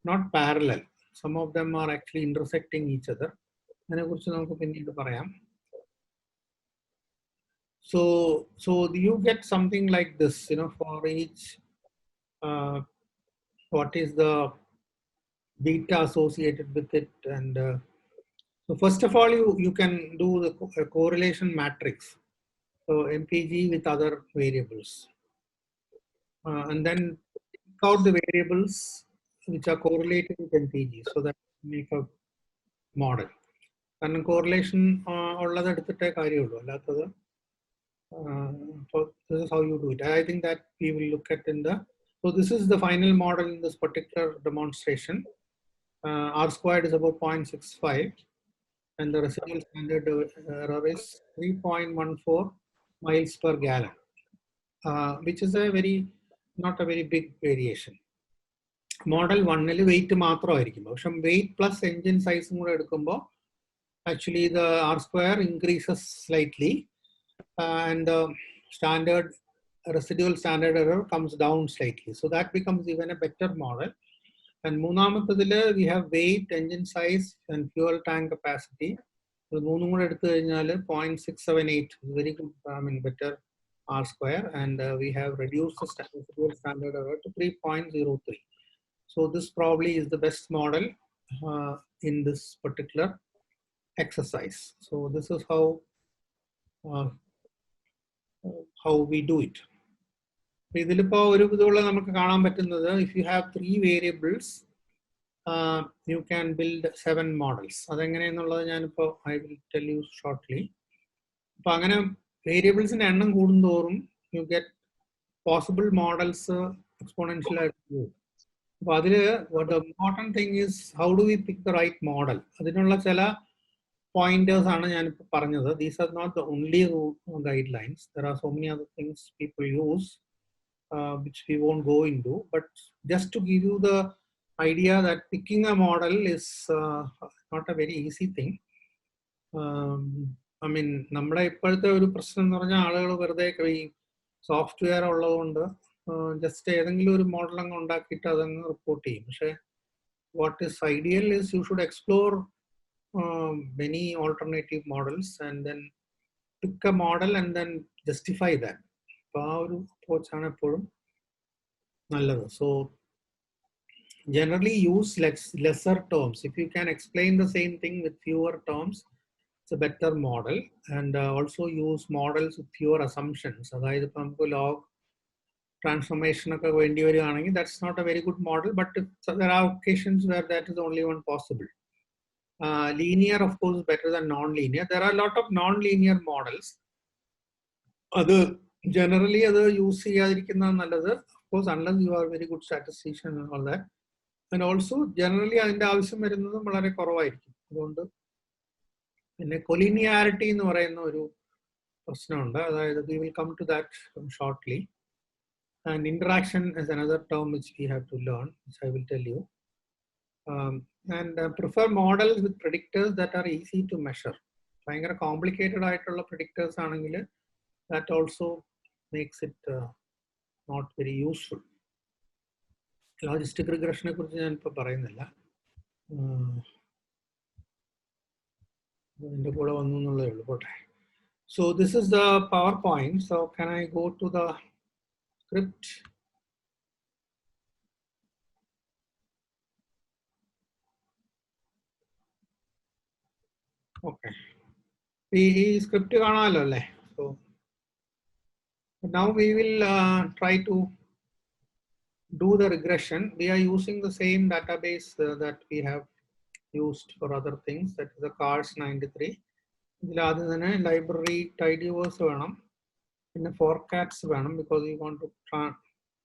not parallel. Some of them are actually intersecting each other. അതിനെക്കുറിച്ച് നമുക്ക് പിന്നീട് പറയാം. So you get something like this, for each what is the beta associated with it. And so first of all, you can do the correlation matrix. So MPG with other variables. And then pick out the variables which are correlated with MPG, so that make a model. And correlation ഉള്ളത് എടുത്തിട്ടേ കാര്യമുള്ളൂ, അല്ലാത്തത് so this is how you do it. I think that we will look at in the, so this is the final model in this particular demonstration. R squared is about 0.65 and the residual standard error is 3.14 miles per gallon, which is not a very big variation. Model 1 weight മാത്രമായിരിക്കും, പക്ഷെ weight plus engine size കൂടെ എടുക്കുമ്പോൾ actually the R square increases slightly and the standard residual standard error comes down slightly. So that becomes even a better model. And മൂന്നാമത്തതില് we have weight, engine size and fuel tank capacity. So മൂന്നും കൂടെ എടുത്തു കഴിഞ്ഞാൽ 0.678 is very good, better R square, and we have reduced the residual standard error to 3.03. So this probably is the best model in this particular exercise. So this is how we do it. ഇതിലിപ്പോ ഒരു ഇതുള്ള നമുക്ക് കാണാൻ പറ്റുന്നത്, if you have 3 variables, you can build 7 models. അതെങ്ങനെയെന്നുള്ളത് ഞാനിപ്പോ I will tell you shortly. അപ്പൊ അങ്ങനെ വേരിയബിൾസിന്റെ എണ്ണം കൂടുന്തോറും you get possible models exponential ആയിട്ട് പോകും. അപ്പൊ അതില് the important thing is how do we pick the right model? അതിനുള്ള ചില pointers ആണ് ഞാനിപ്പോ പറഞ്ഞത്. These are not the only guidelines. There are so many other things people use which we won't go into, but just to give you the idea that picking a model is not a very easy thing. നമ്മുടെ ഇപ്പോഴത്തെ ഒരു പ്രശ്നം എന്ന് പറഞ്ഞാൽ ആളുകൾ വെറുതെ ഈ സോഫ്റ്റ്വെയർ ഉള്ളതുകൊണ്ട് ജസ്റ്റ് ഏതെങ്കിലും ഒരു മോഡൽ അങ്ങ് ഉണ്ടാക്കിയിട്ട് അതങ്ങ് റിപ്പോർട്ട് ചെയ്യും. പക്ഷെ what is ideal is you should explore many alternative models and then pick a model and then justify that. So ആ ഒരു approach ആണ് എപ്പോഴും നല്ലത്. So generally use lesser terms. If you can explain the same thing with fewer terms, it's a better model. And also use models with fewer assumptions. അതായത് ഇപ്പൊ നമുക്ക് log transformation ഒക്കെ വേണ്ടി വരികയാണെങ്കിൽ that's not a very good model, but there are occasions where that is the only one possible. Linear, of course, is better than non-linear. There are a lot of non-linear models. Generally, use nalladu, of course, unless you are a very good statistician and all that. And also, generally, adinte avashyam varunnathum valare koravaayirikkum. Adondu pinne collinearity ennu parayunna oru prashanam undu. Adayathu we will come to that shortly. And interaction is another term which we have to learn, which I will tell you. And prefer models with predictors that are easy to measure. ഭയങ്കര കോംപ്ലിക്കേറ്റഡ് ആയിട്ടുള്ള predictors ആണെങ്കിൽ that also makes it not very useful. Logistic regression കുറിച്ച് ഞാൻ ഇപ്പോൾ പറയുന്നില്ല, എൻ്റെ കൂടെ വന്നു എന്നുള്ളതേ ഉള്ളൂ. പോട്ടെ. So this is the PowerPoint. So can I go to the script? Okay. ഈ സ്ക്രിപ്റ്റ് കാണാമല്ലോ അല്ലേ? So now we will try to do the regression. We are using the same database that we have used for other things, that is the CARS 93. ഇതിൽ ആദ്യം തന്നെ ലൈബ്രറി tidyverse വേണം, പിന്നെ forecats വേണം, because we want to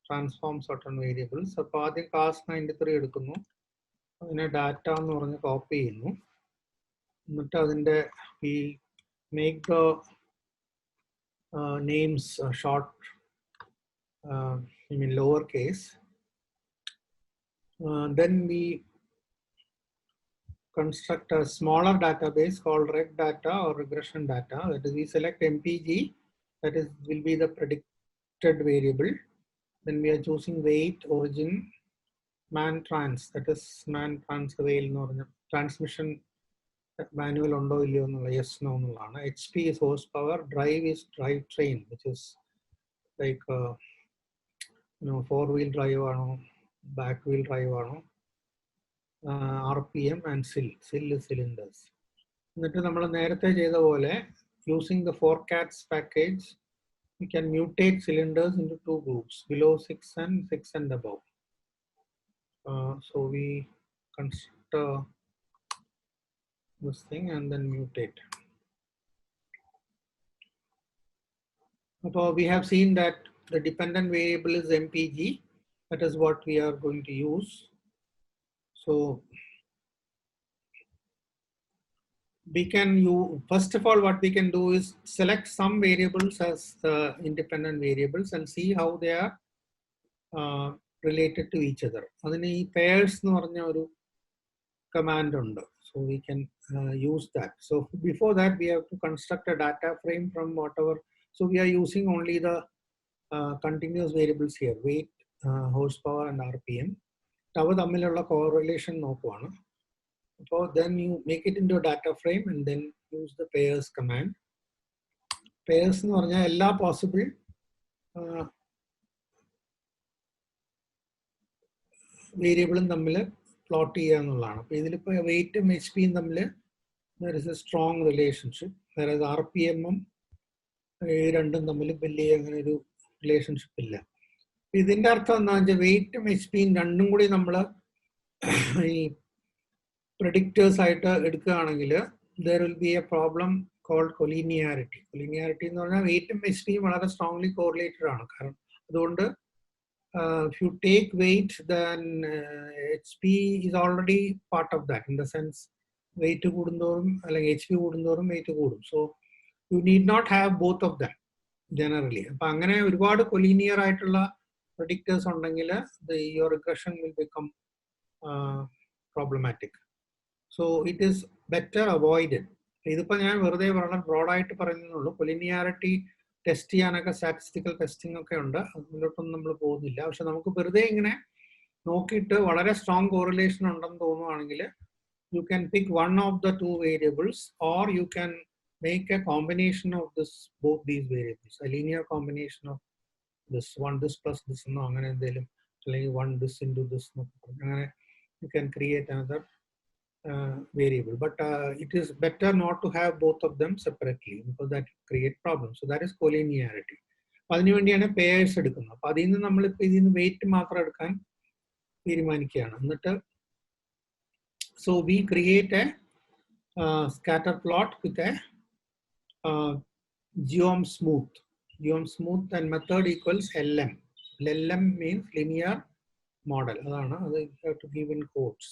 transform certain variables. അപ്പോൾ ആദ്യം CARS 93 എടുക്കുന്നു, അതിനെ ഡാറ്റ എന്ന് പറഞ്ഞ് കോപ്പി ചെയ്യുന്നു, എന്നിട്ട് അതിൻ്റെ we make the names short, lowercase. Then we construct a smaller database called reg data or regression data. That is, we select MPG that is will be the predicted variable. Then we are choosing weight, origin, man trans, that is man trans avail എന്ന് പറഞ്ഞ transmission manual ഉണ്ടോ ഇല്ലയോ എന്നുള്ള yes no എന്നുള്ളതാണ്. HP is horsepower, drive is drive train, which is like four-wheel drive ആണോ back wheel drive ആണോ, RPM and SIL is cylinders. എന്നിട്ട് നമ്മൾ നേരത്തെ ചെയ്ത പോലെ using the forecats package we can mutate cylinders into two groups, below 6 and 6 and above. So we construct this thing and then mutate. So we have seen that the dependent variable is MPG. That is what we are going to use. So we can first of all, what we can do is select some variables as independent variables and see how they are related to each other. Adine ee pairs nu paranja oru command undu, so we can use that. So before that we have to construct a data frame from whatever. So we are using only the continuous variables here, weight, horsepower and RPM. അവ തമ്മിലുള്ള correlation നോക്കുവാണ്. So then you make it into a data frame and then use the pairs command. Pairs എന്ന് പറഞ്ഞാൽ എല്ലാ possible വേരിയബിളും തമ്മിൽ പ്ലോട്ട് ചെയ്യുക എന്നുള്ളതാണ്. അപ്പോൾ ഇതിലിപ്പോൾ വെയിറ്റും HP തമ്മിൽ there is a strong relationship, whereas RPM-ഉം രണ്ടും തമ്മിൽ വലിയ അങ്ങനെ ഒരു റിലേഷൻഷിപ്പ് ഇല്ല. ഇതിന്റെ അർത്ഥം എന്താ വെച്ചാൽ വെയിറ്റും HP-യും രണ്ടും കൂടി നമ്മൾ ഈ predictors ആയിട്ട് എടുക്കുകയാണെങ്കിൽ there will be a problem called collinearity. Collinearity എന്ന് പറഞ്ഞാൽ വെയിറ്റും HP-യും വളരെ strongly correlated ആണ്. കാരണം അതുകൊണ്ട് if you take weight, then HP is already part of that, in the sense weight കൂടുന്തോറും അല്ലെങ്കിൽ HP കൂടുന്തോറും weight കൂടും. So you need not have both of them generally. അപ്പം അങ്ങനെ ഒരുപാട് collinear ആയിട്ടുള്ള predictors ഉണ്ടെങ്കിൽ your regression will become problematic. So it is better avoided. ഇതിപ്പോൾ ഞാൻ വെറുതെ വളരെ ബ്രോഡായിട്ട് പറയുന്നുള്ളൂ. കൊലിനിയാരിറ്റി ടെസ്റ്റ് ചെയ്യാനൊക്കെ സ്റ്റാറ്റിസ്റ്റിക്കൽ ടെസ്റ്റിംഗ് ഒക്കെ ഉണ്ട്, അതിലോട്ടൊന്നും നമ്മൾ പോകുന്നില്ല. പക്ഷെ നമുക്ക് വെറുതെ ഇങ്ങനെ നോക്കിയിട്ട് വളരെ സ്ട്രോങ് കോറിലേഷൻ ഉണ്ടെന്ന് തോന്നുവാണെങ്കിൽ you can pick one of the two variables, or you can make a combination of both these variables, a linear combination of one this plus this എന്നോ അങ്ങനെ എന്തെങ്കിലും, അല്ലെങ്കിൽ one this into this അങ്ങനെ you can create another variable. But it is better not to have both of them separately because that create problems. So that is collinearity. അതിനു വേണ്ടിയാണ് പേയേഴ്സ് എടുക്കുന്നത്. അപ്പൊ അതിൽ നിന്ന് നമ്മളിപ്പോൾ ഇതിൽ നിന്ന് വെയിറ്റ് മാത്രം എടുക്കാൻ തീരുമാനിക്കുകയാണ്. എന്നിട്ട് so we create a scatter plot with a geom smooth. Geom smooth and method equals LM. LM means linear model. അതാണ് അത് you have to give in quotes.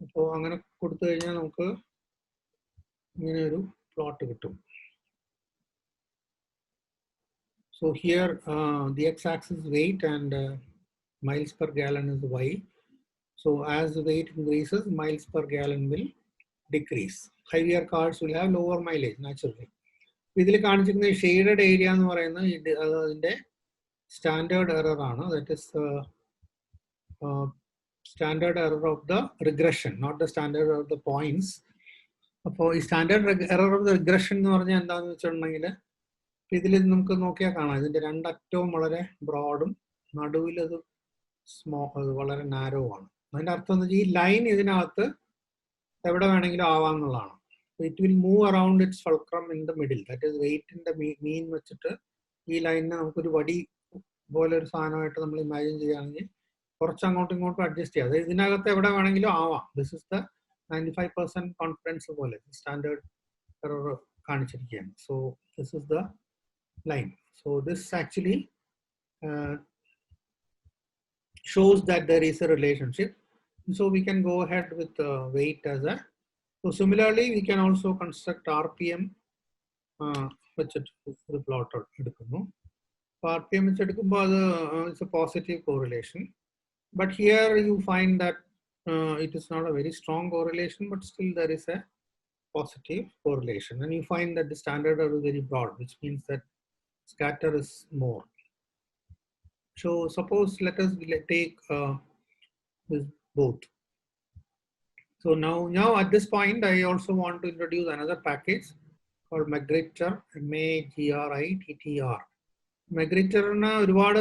അപ്പോൾ അങ്ങനെ കൊടുത്തു കഴിഞ്ഞാൽ നമുക്ക് ഇങ്ങനെ ഒരു പ്ലോട്ട് കിട്ടും. So here the x-axis is weight and miles per gallon is y. So as the weight increases, miles per gallon will decrease. Heavier cars will have lower mileage naturally. ഇതിൽ കാണിച്ചിരിക്കുന്ന ഷെയ്ഡഡ് ഏരിയ എന്ന് പറയുന്നത് അതിന്റെ സ്റ്റാൻഡേർഡ് എറർ ആണ്. That is standard error of the regression, not the standard error of the points. അപ്പോൾ ഈ standard error of the regression എന്ന് പറഞ്ഞാൽ എന്താണെന്ന് വെച്ചിട്ടുണ്ടെങ്കിൽ ഇതിൽ നമുക്ക് നോക്കിയാൽ കാണാം ഇതിന്റെ രണ്ടറ്റവും വളരെ ബ്രോഡും നടുവിൽ അത് വളരെ നാരോ ആണ്. അതിന്റെ അർത്ഥം എന്ന് വെച്ചാൽ ഈ ലൈൻ ഇതിനകത്ത് എവിടെ വേണമെങ്കിലും ആവാന്നുള്ളതാണ്. It will move around its fulcrum in the middle, that is വെയിറ്റിന്റെ മീൻ വെച്ചിട്ട് ഈ ലൈനിനെ നമുക്കൊരു വടി പോലെ ഒരു സാധനമായിട്ട് നമ്മൾ ഇമാജിൻ ചെയ്യുകയാണെങ്കിൽ കുറച്ച് അങ്ങോട്ടും ഇങ്ങോട്ടും അഡ്ജസ്റ്റ് ചെയ്യാം. അതായത് ഇതിനകത്ത് എവിടെ വേണമെങ്കിലും ആവാം. ദിസ് ഇസ് ദ 95% കോൺഫിഡൻസ് പോലെ സ്റ്റാൻഡേർഡ് എറർ കാണിച്ചിരിക്കുകയാണ്. So this is the line. So this actually shows that there is a relationship. So we can go ahead with weight as a. So similarly, we can also construct RPM which is plot എടുക്കുന്നു. RPM വെച്ച് എടുക്കുമ്പോൾ അത് it's a positive correlation. But here you find that it is not a very strong correlation, but still there is a positive correlation. And you find that the standard error is very broad, which means that scatter is more. So suppose let us take this both. So now at this point, I also want to introduce another package called Magrittr, MAGRITTR. Magrittr ഒരുപാട്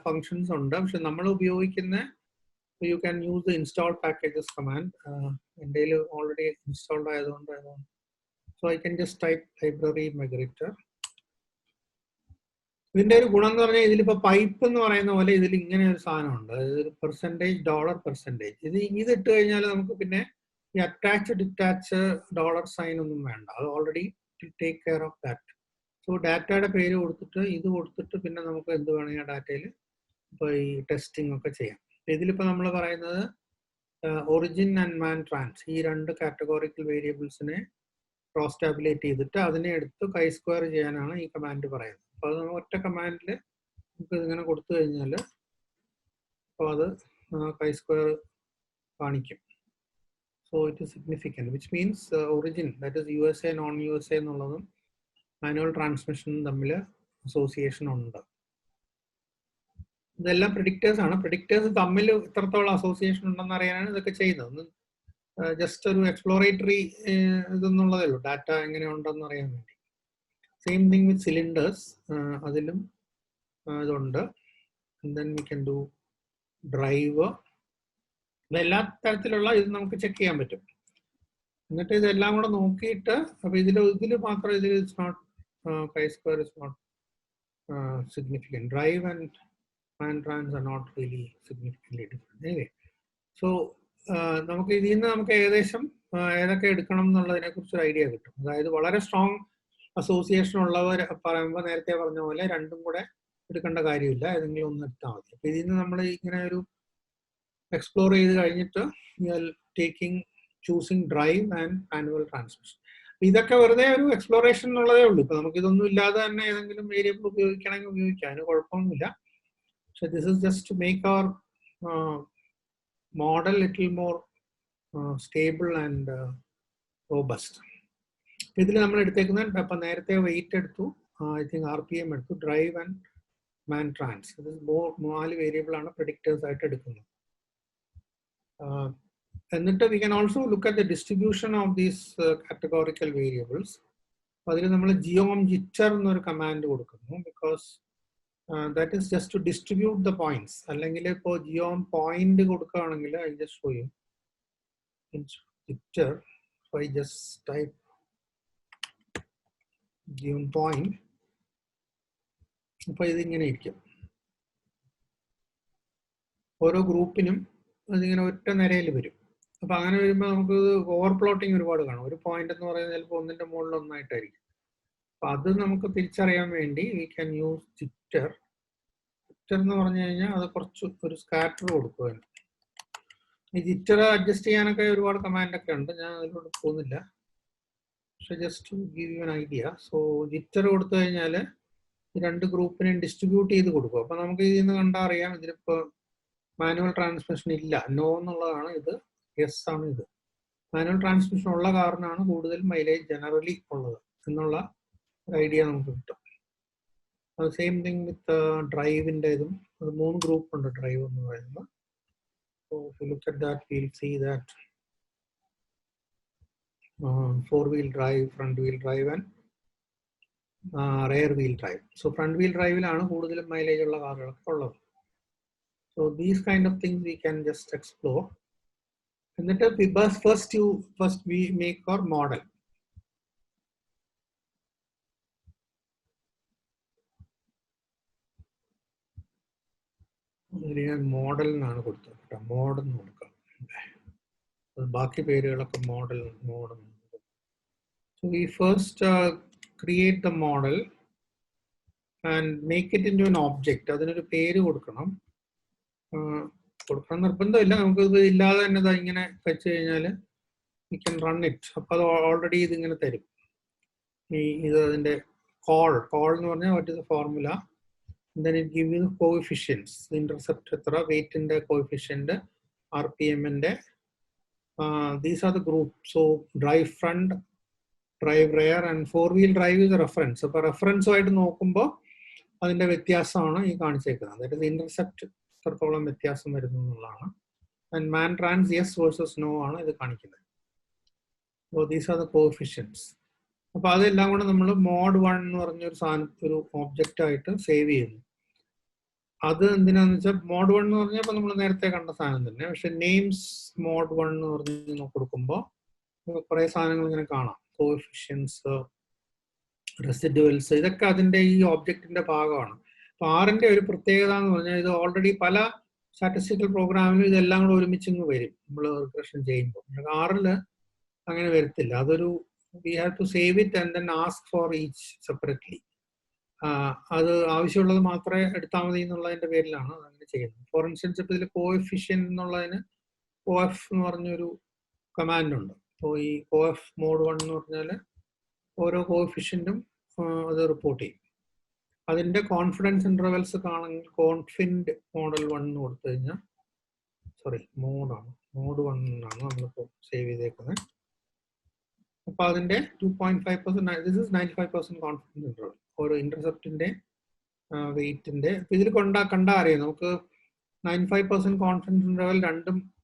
functions ഉണ്ട്. പക്ഷെ നമ്മൾ ഉപയോഗിക്കുന്ന you can use the install packages command. എൻ്റെ already installed ആയതുകൊണ്ട് so I can just type library Magrittr. ഇതിന്റെ ഒരു ഗുണം എന്ന് പറഞ്ഞാൽ ഇതിലിപ്പോ പൈപ്പ് എന്ന് പറയുന്ന പോലെ ഇതിൽ ഇങ്ങനെ ഒരു സാധനമുണ്ട്, അതായത് പെർസെൻറ്റേജ് ഡോളർ പെർസെൻറ്റേജ്. ഇത് ഇട്ട് കഴിഞ്ഞാൽ നമുക്ക് പിന്നെ ഈ അറ്റാച്ച് ഡിറ്റാച്ച് ഡോളർ സൈൻ ഒന്നും വേണ്ട, അത് already take care of that. So ഡാറ്റയുടെ പേര് കൊടുത്തിട്ട് ഇത് കൊടുത്തിട്ട് പിന്നെ നമുക്ക് എന്ത് വേണമെങ്കിൽ ആ ഡാറ്റയിൽ ഇപ്പോൾ ഈ ടെസ്റ്റിംഗ് ഒക്കെ ചെയ്യാം. ഇതിലിപ്പോൾ നമ്മൾ പറയുന്നത് ഒറിജിൻ ആൻഡ് മാൻ ട്രാൻസ്, ഈ രണ്ട് കാറ്റഗോറിക്കൽ വേരിയബിൾസിനെ ക്രോസ് ടാബുലേറ്റ് ചെയ്തിട്ട് അതിനെ എടുത്ത് കൈ സ്ക്വയർ ചെയ്യാനാണ് ഈ കമാൻഡ് പറയുന്നത്. അപ്പോൾ അത് ഒറ്റ കമാൻഡിൽ നമുക്ക് ഇതിങ്ങനെ കൊടുത്തു കഴിഞ്ഞാൽ അപ്പോൾ അത് കൈ സ്ക്വയർ കാണിക്കും. So it is significant, which means origin that is USA non USA എന്നുള്ളതും മാനുവൽ ട്രാൻസ്മിഷനും തമ്മിൽ അസോസിയേഷൻ ഉണ്ട്. ഇതെല്ലാം പ്രിഡിക്റ്റേഴ്സ് ആണ്. പ്രിഡിക്റ്റേഴ്സ് തമ്മിൽ ഇത്രത്തോളം അസോസിയേഷൻ ഉണ്ടെന്ന് അറിയാനാണ് ഇതൊക്കെ ചെയ്യുന്നത്. ജസ്റ്റ് ഒരു എക്സ്പ്ലോറേറ്ററി ഇതെന്നുള്ളതേ ഉള്ളൂ, ഡാറ്റ എങ്ങനെ ഉണ്ടെന്ന് അറിയാൻ വേണ്ടി. സെയിം തിങ് വിത്ത് സിലിണ്ടേഴ്സ്, അതിലും ഇതുണ്ട്. Then we can do drive, ഇതെല്ലാ തരത്തിലുള്ള ഇത് നമുക്ക് ചെക്ക് ചെയ്യാൻ പറ്റും. എന്നിട്ട് ഇതെല്ലാം കൂടെ നോക്കിയിട്ട് അപ്പോൾ ഇതിൽ മാത്രം ഇതിൽ it's not chi square is not significant. Drive and man trans are not really significantly different. Anyway, so നമുക്ക് ഇതിൽ നിന്ന് നമുക്ക് ഏകദേശം ഏതൊക്കെ എടുക്കണം എന്നുള്ളതിനെ കുറിച്ച് ഒരു ഐഡിയ കിട്ടും. അതായത് വളരെ സ്ട്രോങ് അസോസിയേഷൻ ഉള്ളവർ പറയുമ്പോൾ നേരത്തെ പറഞ്ഞ പോലെ രണ്ടും കൂടെ എടുക്കേണ്ട കാര്യമില്ല, ഏതെങ്കിലും ഒന്ന് എടുത്താൽ മതി. അപ്പോൾ ഇതിൽ നിന്ന് നമ്മൾ ഇങ്ങനെ ഒരു എക്സ്പ്ലോർ ചെയ്ത് കഴിഞ്ഞിട്ട് taking choosing drive and manual transmission. ഇതൊക്കെ വെറുതെ ഒരു എക്സ്പ്ലോറേഷൻ എന്നുള്ളതേ ഉള്ളൂ. ഇപ്പൊ നമുക്ക് ഇതൊന്നും ഇല്ലാതെ തന്നെ ഏതെങ്കിലും വേരിയബിൾ ഉപയോഗിക്കണമെങ്കിൽ ഉപയോഗിക്കാം, അതിന് കുഴപ്പമൊന്നുമില്ല. പക്ഷെ this is just to make our model little more stable and robust. ഇതിൽ നമ്മൾ എടുത്തേക്കുന്നത് ഇപ്പം നേരത്തെ വെയിറ്റ് എടുത്തു, ഐ തിങ്ക് RPM എടുത്തു, ഡ്രൈവ് ആൻഡ് മാൻ ട്രാൻസ്. ഇത് 4 വേരിയബിൾ ആണ് പ്രെഡിക്റ്റേഴ്സ് ആയിട്ട് എടുക്കുന്നത്. എന്നിട്ട് we can also look at the distribution of these categorical variables. അതിൽ നമ്മൾ geom jitter എന്നൊരു കമാൻഡ് കൊടുക്കുന്നു, because that is just to distribute the points. അല്ലെങ്കിൽ ഇപ്പോൾ geom point കൊടുക്കുകയാണെങ്കിൽ I just show you in jitter. So I just type geom point. അപ്പോൾ ഇതിങ്ങനെ ഇരിക്കും, ഓരോ ഗ്രൂപ്പിനും അതിങ്ങനെ ഒറ്റ നിരയിൽ വരും. അപ്പൊ അങ്ങനെ വരുമ്പോൾ നമുക്ക് ഓവർ പ്ലോട്ടിങ് ഒരുപാട് കാണും. ഒരു പോയിന്റ് എന്ന് പറയുന്നത് ചിലപ്പോൾ ഒന്നിന്റെ മുകളിൽ ഒന്നായിട്ടായിരിക്കും. അപ്പൊ അത് നമുക്ക് തിരിച്ചറിയാൻ വേണ്ടി we can use jitter. Jitter എന്ന് പറഞ്ഞു കഴിഞ്ഞാൽ അത് കുറച്ച് ഒരു സ്കാറ്റർ കൊടുക്കുക. ഈ ജിറ്റർ അഡ്ജസ്റ്റ് ചെയ്യാനൊക്കെ ഒരുപാട് കമാൻഡ് ഒക്കെ ഉണ്ട്, ഞാൻ അതിലൂടെ പോകുന്നില്ല. പക്ഷെ just to give you an idea. So jitter കൊടുത്തു കഴിഞ്ഞാൽ രണ്ട് ഗ്രൂപ്പിനെ ഡിസ്ട്രിബ്യൂട്ട് ചെയ്ത് കൊടുക്കും. അപ്പൊ നമുക്ക് ഇതിൽ നിന്ന് കണ്ടാൽ അറിയാം ഇതിലിപ്പോ മാനുവൽ ട്രാൻസ്മിഷൻ ഇല്ല, നോ എന്നുള്ളതാണ്, ഇത് യെസ് ആണ്. ഇത് മാനുവൽ ട്രാൻസ്മിഷൻ ഉള്ള കാരണമാണ് കൂടുതൽ മൈലേജ് ജനറലി ഉള്ളത് എന്നുള്ള ഒരു ഐഡിയ നമുക്ക് കിട്ടും. അത് സെയിം തിങ് വിത്ത് ഡ്രൈവിൻ്റെ ഇതും, അത് 3 ഗ്രൂപ്പ് ഉണ്ട് ഡ്രൈവ് എന്ന് പറയുന്നത്. So if you look at that, we'll see that 4-wheel drive, front wheel drive and rear wheel drive. So front wheel driveലാണ് കൂടുതലും മൈലേജ് ഉള്ള കാറുകളൊക്കെ ഉള്ളത്. So these kind of things we can just explore. എന്നിട്ട് first we make our model. ഞാൻ മോഡൽ എന്നാണ് കൊടുത്തത് കേട്ടോ, മോഡൽ എന്ന് കൊടുക്കാം. ബാക്കി പേരുകളൊക്കെ model. So we first create the model and make it into an object. അതിനൊരു പേര് കൊടുക്കണം. കൊടുക്കണം നിർബന്ധമില്ല, നമുക്ക് ഇത് ഇല്ലാതെ തന്നെ ഇങ്ങനെ വെച്ച് കഴിഞ്ഞാൽ we can run it. അപ്പൊ അത് ഓൾറെഡി ഇതിങ്ങനെ തരും. ഇത് അതിന്റെ കോൾ എന്ന് പറഞ്ഞാൽ what is the formula, and then it gives you the coefficients, the intercept എത്ര, വെയിറ്റിന്റെ coefficient, RPM ന്റെ, these are the groups. So drive front, drive rear and 4-wheel drive is a reference. അപ്പൊ റെഫറൻസുമായിട്ട് നോക്കുമ്പോൾ അതിൻ്റെ വ്യത്യാസമാണ് ഈ കാണിച്ചേക്കുന്നത്. അതായത് ഇന്റർസെപ്റ്റ് എത്രത്തോളം വ്യത്യാസം വരുന്നു എന്നുള്ളതാണ്. And man trans yes versus no ആണ് ഇത് കാണിക്കുന്നത്. So these are the coefficients. അപ്പോൾ അതെല്ലാം കൂടെ നമ്മൾ മോഡ് 1 എന്ന് പറഞ്ഞൊരു സാധനം ഒരു ഒബ്ജക്റ്റ് ആയിട്ട് സേവ് ചെയ്യുന്നു. അത് എന്തിനാന്ന് വെച്ചാൽ മോഡ് 1 എന്ന് പറഞ്ഞാൽ നമ്മൾ നേരത്തെ കണ്ട സാധനം തന്നെ. പക്ഷെ നെയിംസ് മോഡ് 1 എന്ന് പറഞ്ഞ് കൊടുക്കുമ്പോൾ കുറെ സാധനങ്ങൾ ഇങ്ങനെ കാണാം. കോഎഫിഷ്യൻസ്, റെസിഡുവൽസ്, ഇതൊക്കെ അതിന്റെ ഈ ഒബ്ജക്റ്റിന്റെ ഭാഗമാണ്. അപ്പൊ ആറിന്റെ ഒരു പ്രത്യേകത എന്ന് പറഞ്ഞാൽ ഇത് ഓൾറെഡി പല സ്റ്റാറ്റിസ്റ്റിക്കൽ പ്രോഗ്രാമിലും ഇതെല്ലാം കൂടെ ഒരുമിച്ചിങ്ങ് വരും നമ്മൾ റിഗ്രഷൻ ചെയ്യുമ്പോൾ. ആറിൽ അങ്ങനെ വരത്തില്ല. അതൊരു we have to save it and then ask for each separately. അത് ആവശ്യമുള്ളത് മാത്രമേ എടുത്താൽ മതി എന്നുള്ളതിന്റെ പേരിലാണ് അങ്ങനെ ചെയ്യുന്നത്. ഫോർ ഇൻസ്റ്റൻസ് ഇപ്പൊ ഇതിൽ കോഎഫിഷ്യൻ എന്നുള്ളതിന് OF എന്ന് പറഞ്ഞൊരു കമാൻഡ് ഉണ്ട്. അപ്പോൾ ഈ OF മോഡ് 1 എന്ന് പറഞ്ഞാൽ ഓരോ കോഎഫിഷ്യന്റും അത് റിപ്പോർട്ട് ചെയ്യും. അതിന്റെ കോൺഫിഡൻസ് ഇന്റർവെൽസ് കാണണമെങ്കിൽ കോൺഫിൻഡ് മോഡൽ 1 എന്ന് കൊടുത്തു കഴിഞ്ഞാൽ, സോറി മോഡ് 1 എന്നാണ് നമ്മളിപ്പോൾ സേവ് ചെയ്തേക്കുന്നത്. അപ്പൊ അതിന്റെ 2.5%, ദിസ് ഇസ് 95% കോൺഫിഡൻസ് ഇന്റർവെൽ. ഓരോ ഇന്റർസെപ്റ്റിന്റെ വെയിറ്റിന്റെ ഇതിൽ കണ്ടാ അറിയാം നമുക്ക് 95% കോൺഫിഡൻസ് ഇന്റർവെൽ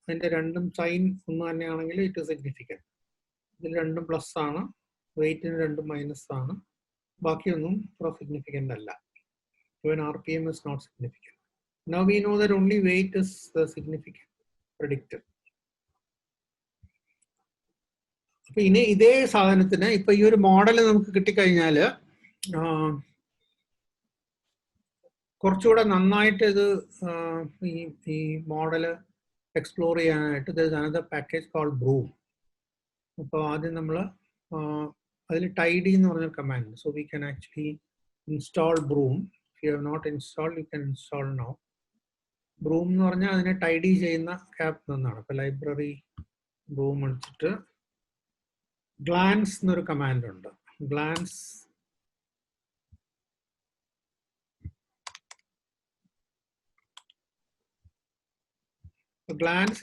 അതിന്റെ രണ്ടും സൈൻ ഒന്ന് തന്നെയാണെങ്കിൽ ഇറ്റ് സിഗ്നിഫിക്കൻറ്റ്. ഇതിൽ രണ്ടും പ്ലസ് ആണ്, വെയിറ്റിന് രണ്ടും മൈനസ് ആണ്, ബാക്കിയൊന്നും സിഗ്നിഫിക്കൻ്റ് അല്ല. Even RPM is not significant. Now we know that only weight is the significant predictor. അപ്പൊ ഇനി ഇതേ സാധനത്തിന് ഇപ്പൊ ഈ ഒരു മോഡൽ നമുക്ക് കിട്ടിക്കഴിഞ്ഞാല് കുറച്ചുകൂടെ നന്നായിട്ട് ഇത് ഈ മോഡല് എക്സ്പ്ലോർ ചെയ്യാനായിട്ട് there is another package called Broom. അപ്പോൾ ആദ്യം നമ്മൾ അതിൽ tidy എന്ന് പറഞ്ഞ command. So we can actually install Broom. If you have not installed, you can install now. Broom എന്ന് പറഞ്ഞാൽ അതിനെ tidy ചെയ്യുന്ന ക്യാപ്പ് എന്നാണ്. അപ്പോൾ ലൈബ്രറി Broom എടുത്തിട്ട് glance എന്നൊരു കമാൻഡ് ഉണ്ട്. glance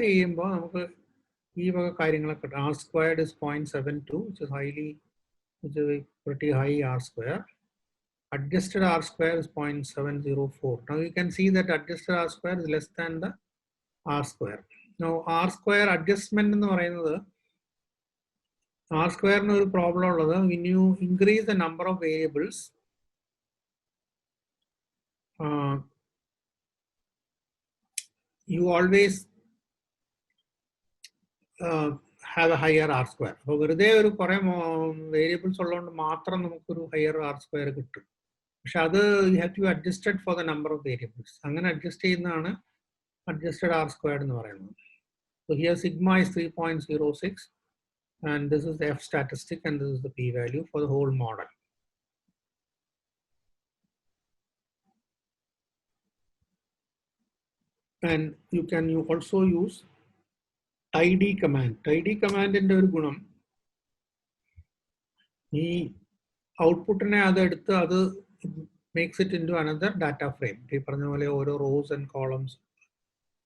ചെയ്യുമ്പോൾ നമുക്ക് ഈ വക കാര്യങ്ങളൊക്കെ R squared is 0.72, which is pretty high R square. Adjusted R square is 0.704. Now you can see that adjusted R square is less than the R square. Now R square adjustment എന്ന് പറയുന്നത് R square ഒരു പ്രോബ്ലം ഉള്ളത്, when you increase the number of variables, you always have a higher R square. അപ്പോൾ വെറുതെ ഒരു കുറെ വേരിയബിൾസ് ഉള്ളതുകൊണ്ട് മാത്രം നമുക്കൊരു ഹയർ R square കിട്ടും. പക്ഷെ അത് you have to adjusted for the number of variables. അങ്ങനെ അഡ്ജസ്റ്റ് ചെയ്യുന്നതാണ് അഡ്ജസ്റ്റഡ് R squared എന്ന് പറയുന്നത്. So here sigma is 3.06 and this is the F statistic and this is the P value for the whole model. And you can also use tidy command. Tidy command ന്റെ ഒരു ഗുണം ഈ ഔട്ട്പുട്ടിനെ അതെടുത്ത് അത് makes it into another data frame. ഈ പറഞ്ഞ പോലെ ഓരോ rows and columns.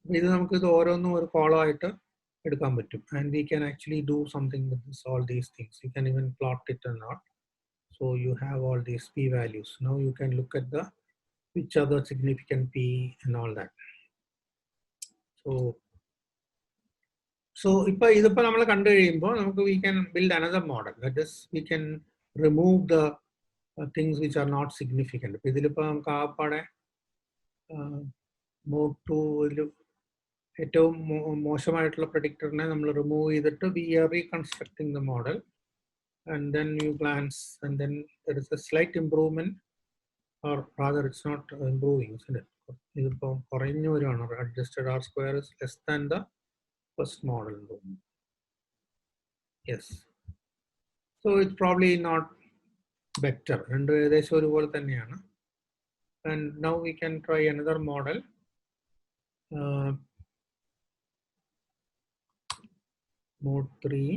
ഇത് നമുക്ക് ഇത് ഓരോന്നും ഒരു കോളം ആയിട്ട് എടുക്കാൻ പറ്റും. And we can actually do something with this, all these things. You can even plot it or not. So you have all these P values. Now you can look at which are the significant P and all that. So ഇതിപ്പോ നമ്മൾ കണ്ടു കഴിയുമ്പോൾ നമുക്ക് we can build another model. That is, we can remove the things which are not significant. ഇപ്പൊ ഇതിലിപ്പോ നമുക്ക് ആപ്പാടെ മോഡ് 2 ഏറ്റവും മോശമായിട്ടുള്ള പ്രഡിക്ടറിനെ നമ്മൾ റിമൂവ് ചെയ്തിട്ട് we are reconstructing the model and then you glance and then there is a slight improvement, or rather it's not improving, isn't it? ഇതിപ്പോ കുറഞ്ഞു വരുവാണ്. Adjusted R square is less than the first model. Yes. So it's probably not better. രണ്ടും ഏകദേശം ഒരുപോലെ തന്നെയാണ്. And now we can try another model. Mode 3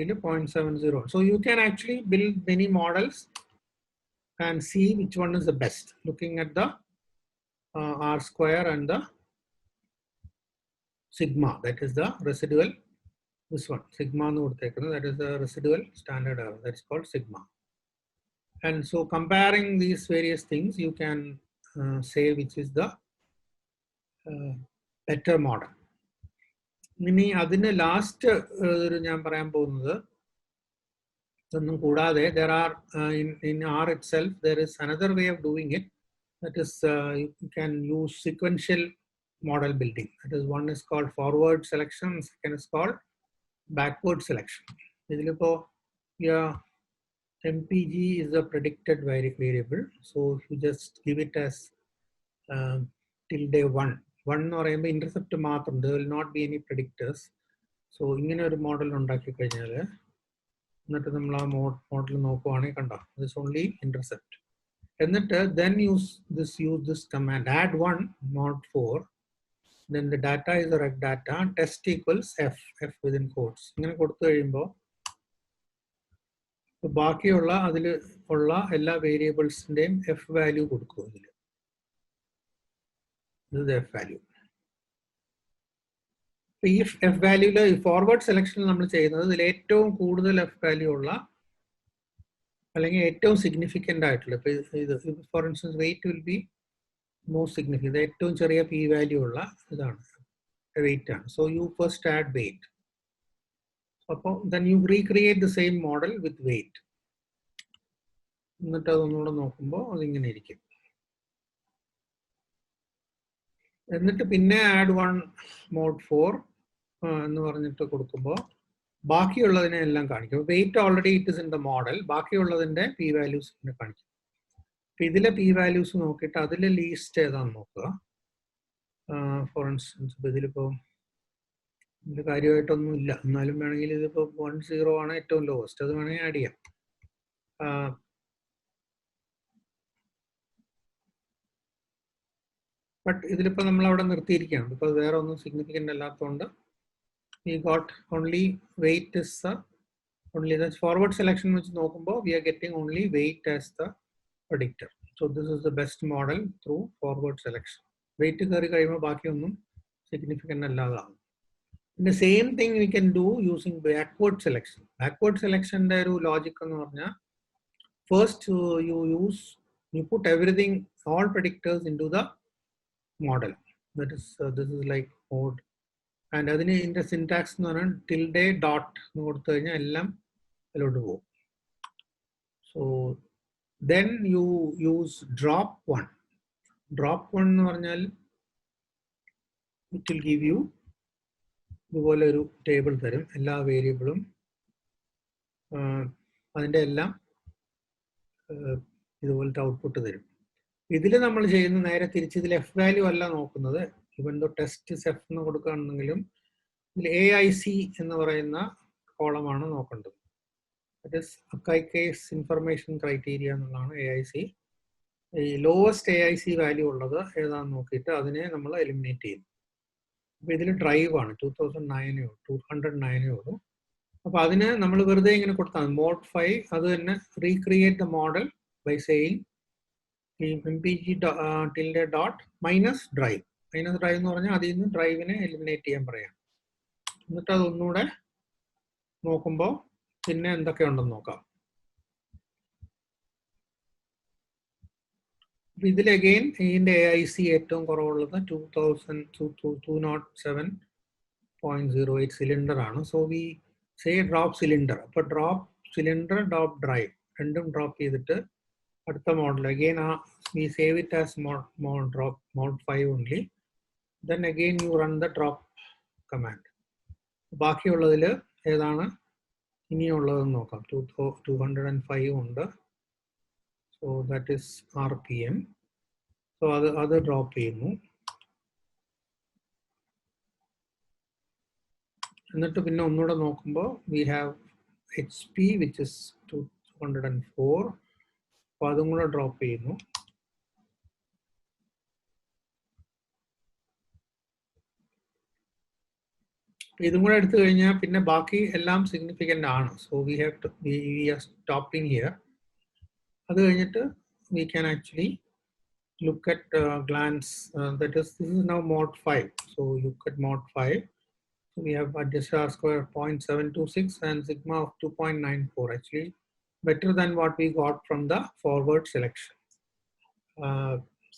is 0.70. So you can actually build many models and see which one is the best, looking at the R square and the sigma, that is the residual. This one sigma, that is the residual standard error, that's called sigma. And so comparing these various things, you can say which is the better model. ഇനി അതിന് ലാസ്റ്റ് ഒരു ഞാൻ പറയാൻ പോകുന്നത് ഒന്നും കൂടാതെ there are in R itself there is another way of doing it, that is you can use sequential model building. That is, one is called forward selection, second is called backward selection. ഇതിലിപ്പോ MPG is a predicted variable, so you just give it as tilde 1 എന്ന് പറയുമ്പോൾ ഇന്റർസെപ്റ്റ് മാത്രം, there will not be any predictors. So ഇങ്ങനെ ഒരു മോഡൽ ഉണ്ടാക്കി കഴിഞ്ഞാൽ എന്നിട്ട് നമ്മൾ ആ മോഡൽ നോക്കുവാണെങ്കിൽ കണ്ടോ, this only intercept. എന്നിട്ട് then use this command add 1 mod 4, then the data is the rect data, test equals f within quotes. ഇങ്ങനെ കൊടുത്തു കഴിയുമ്പോൾ ബാക്കിയുള്ള അതിൽ ഉള്ള എല്ലാ വേരിയബിൾസിന്റെയും f വാല്യൂ കൊടുക്കും. ഇതിൽ this is the f value. ഈ f വാല്യൂല് ഫോർവേഡ് സെലക്ഷനിൽ നമ്മൾ ചെയ്യുന്നത് ഇതിൽ ഏറ്റവും കൂടുതൽ f വാല്യൂ ഉള്ള അല്ലെങ്കിൽ ഏറ്റവും സിഗ്നിഫിക്കൻ്റ് ആയിട്ടുള്ള, ഇത് for instance weight will be most significant, ഏറ്റവും ചെറിയ p വാല്യൂ ഉള്ള ഇതാണ് വെയിറ്റ് ആണ്. So you first add weight. അപ്പോൾ then you recreate the same model with weight. എന്നിട്ട് അതൊന്നുകൂടെ നോക്കുമ്പോൾ അതിങ്ങനെ ഇരിക്കും. എന്നിട്ട് പിന്നെ ആഡ് 1 mod 4 എന്ന് പറഞ്ഞിട്ട് കൊടുക്കുമ്പോൾ ബാക്കിയുള്ളതിനെ എല്ലാം കാണിക്കും. Weight already it is in the model, ബാക്കിയുള്ളതിന്റെ p വാല്യൂസ് കാണിക്കും. അപ്പൊ ഇതിലെ p വാല്യൂസ് നോക്കിയിട്ട് അതിലെ ലീസ്റ്റ് ഏതാണെന്ന് നോക്കുക. ഫോർ ഇൻസ്റ്റൻസ് ഇതിലിപ്പോ ഇതിന്റെ കാര്യമായിട്ടൊന്നും ഇല്ല, എന്നാലും വേണമെങ്കിൽ ഇതിപ്പോ 10 ആണ് ഏറ്റവും ലോവസ്റ്റ്, അത് വേണമെങ്കിൽ ആഡ് ചെയ്യാം. ബട്ട് ഇതിലിപ്പോ നമ്മൾ അവിടെ നിർത്തിയിരിക്കുകയാണ്, ബിക്കോസ് വേറെ ഒന്നും സിഗ്നിഫിക്കൻ്റ് അല്ലാത്തതുകൊണ്ട് we got only weight is only the forward selection വെച്ച് നോക്കുമ്പോൾ we are getting only weight as the predictor. So this is the best model through forward selection. Weight കയറി കഴിയുമ്പോൾ ബാക്കിയൊന്നും significant അല്ലാതാണ്. The same thing we can do using backward selection. Backward selection ഒരു ലോജിക് എന്ന് പറഞ്ഞാൽ first you put everything, all predictors into the model. That is this is like mode, and അതിന് ഇതിന്റെ സിന്റാക്സ് എന്ന് പറഞ്ഞാൽ tilde dot എന്ന് കൊടുത്തു കഴിഞ്ഞാൽ എല്ലാം അതിലോട്ട് പോകും. So then you use drop 1. Drop 1 എന്ന് പറഞ്ഞാൽ it will give you ഇതുപോലെ ഒരു ടേബിൾ തരും, എല്ലാ വേരിയബിളും അതിൻ്റെ എല്ലാം ഇതുപോലത്തെ ഔട്ട്പുട്ട് തരും. ഇതിൽ നമ്മൾ ചെയ്യുന്ന നേരെ തിരിച്ച് ഇതിൽ എഫ് വാല്യൂ അല്ല നോക്കുന്നത്. ഇവൻ ദോ ടെസ്റ്റ് എഫ് എന്ന് കൊടുക്കുകയാണെങ്കിലും ഇതിൽ AIC എന്ന് പറയുന്ന കോളമാണ് നോക്കേണ്ടത്. That is acai case information criteria എന്നുള്ളതാണ് AIC. ഈ ലോവസ്റ്റ് AIC വാല്യൂ ഉള്ളത് ഏതാണെന്ന് നോക്കിയിട്ട് അതിനെ നമ്മൾ എലിമിനേറ്റ് ചെയ്യും. അപ്പോൾ ഇതിൽ ഡ്രൈവ് ആണ് 209 ഉള്ളൂ. അപ്പോൾ അതിന് നമ്മൾ വെറുതെ ഇങ്ങനെ കൊടുത്താൽ മോഡ് 5 അത് തന്നെ recreate the model by saying MPG tilde dot minus drive എന്ന് പറഞ്ഞാൽ അതിൽ നിന്ന് ഡ്രൈവിനെ എലിമിനേറ്റ് ചെയ്യാൻ പറയാം. എന്നിട്ട് അതൊന്നുകൂടെ നോക്കുമ്പോൾ പിന്നെ എന്തൊക്കെ ഉണ്ടെന്ന് നോക്കാം. ഇതിൽ അഗെയിൻ ഇതിന്റെ AIC ഏറ്റവും കുറവുള്ളത് 207.08 സിലിണ്ടർ ആണ്. So we say drop cylinder. അപ്പൊ ഡ്രോപ്പ് സിലിണ്ടർ ഡ്രോപ്പ് ഡ്രൈവ് രണ്ടും ഡ്രോപ്പ് ചെയ്തിട്ട് അടുത്ത model again we save it as mod 5 only. Then again you run the drop command. ബാക്കിയുള്ളതിൽ ഏതാണ് ഇനിയുള്ളതെന്ന് നോക്കാം. 205 ഉണ്ട്. So that is RPM. So അത് ഡ്രോപ്പ് ചെയ്യുന്നു. എന്നിട്ട് പിന്നെ ഒന്നുകൂടെ നോക്കുമ്പോൾ we have HP which is 204. അപ്പോൾ അതും കൂടെ ഡ്രോപ്പ് ചെയ്യുന്നു. ഇതും കൂടെ എടുത്തു കഴിഞ്ഞാൽ പിന്നെ ബാക്കി എല്ലാം സിഗ്നിഫിക്കൻ്റ് ആണ്. So we are stopping here. അത് കഴിഞ്ഞിട്ട് we can actually look at glance, that is this is now mod 5. So look at mod 5. So we have adjusted R square 0.726 and sigma of 2.94. Actually better than what we got from the forward selection.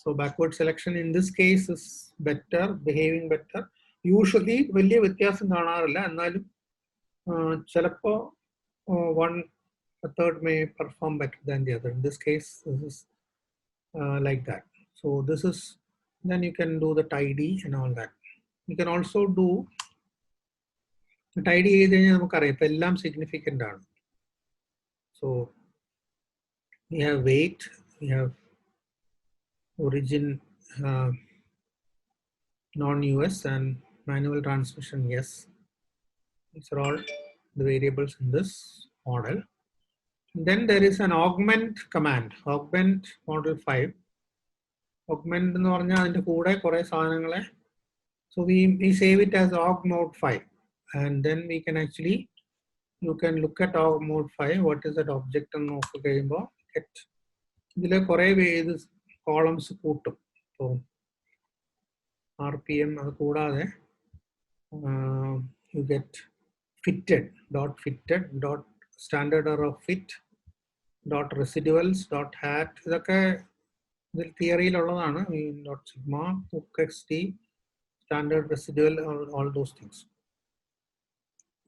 So backward selection in this case is better, behaving better. Usually വലിയ വ്യത്യാസം കാണാറില്ല, എന്നാലും ചിലപ്പോൾ a third may perform better than the other. In this case, this is like that. So this is, then you can do the tidy and all that. You can also do tidy ചെയ്ത് കഴിഞ്ഞാൽ നമുക്കറിയാം ഇപ്പം എല്ലാം സിഗ്നിഫിക്കൻ്റ് ആണ്. So we have weight, we have origin, non-US, and manual transmission, yes. These are all the variables in this model. And then there is an augment command, augment model 5. Augment എന്ന് പറഞ്ഞാൽ അതിൻ്റെ കൂടെ കുറേ സാധനങ്ങളെ, so we save it as aug mode 5, and then we can actually, you can look at aug mode 5, what is that object എന്ന് നോക്കി കഴിയുമ്പോൾ ഇതിൽ കുറേ columns കൂട്ടും. So RPM അത് കൂടാതെ you get fitted, dot standard error of fit, dot residuals, dot hat, ഇതൊക്കെ ഇതിൽ തിയറിയിലുള്ളതാണ്. dot sigma, hook xt, standard residual, all those things.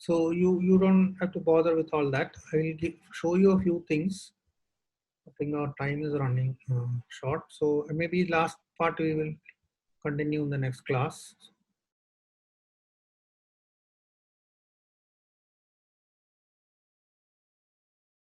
So you don't have to bother with all that. I will show you a few things. I think our time is running short, so maybe last part we will continue in the next class.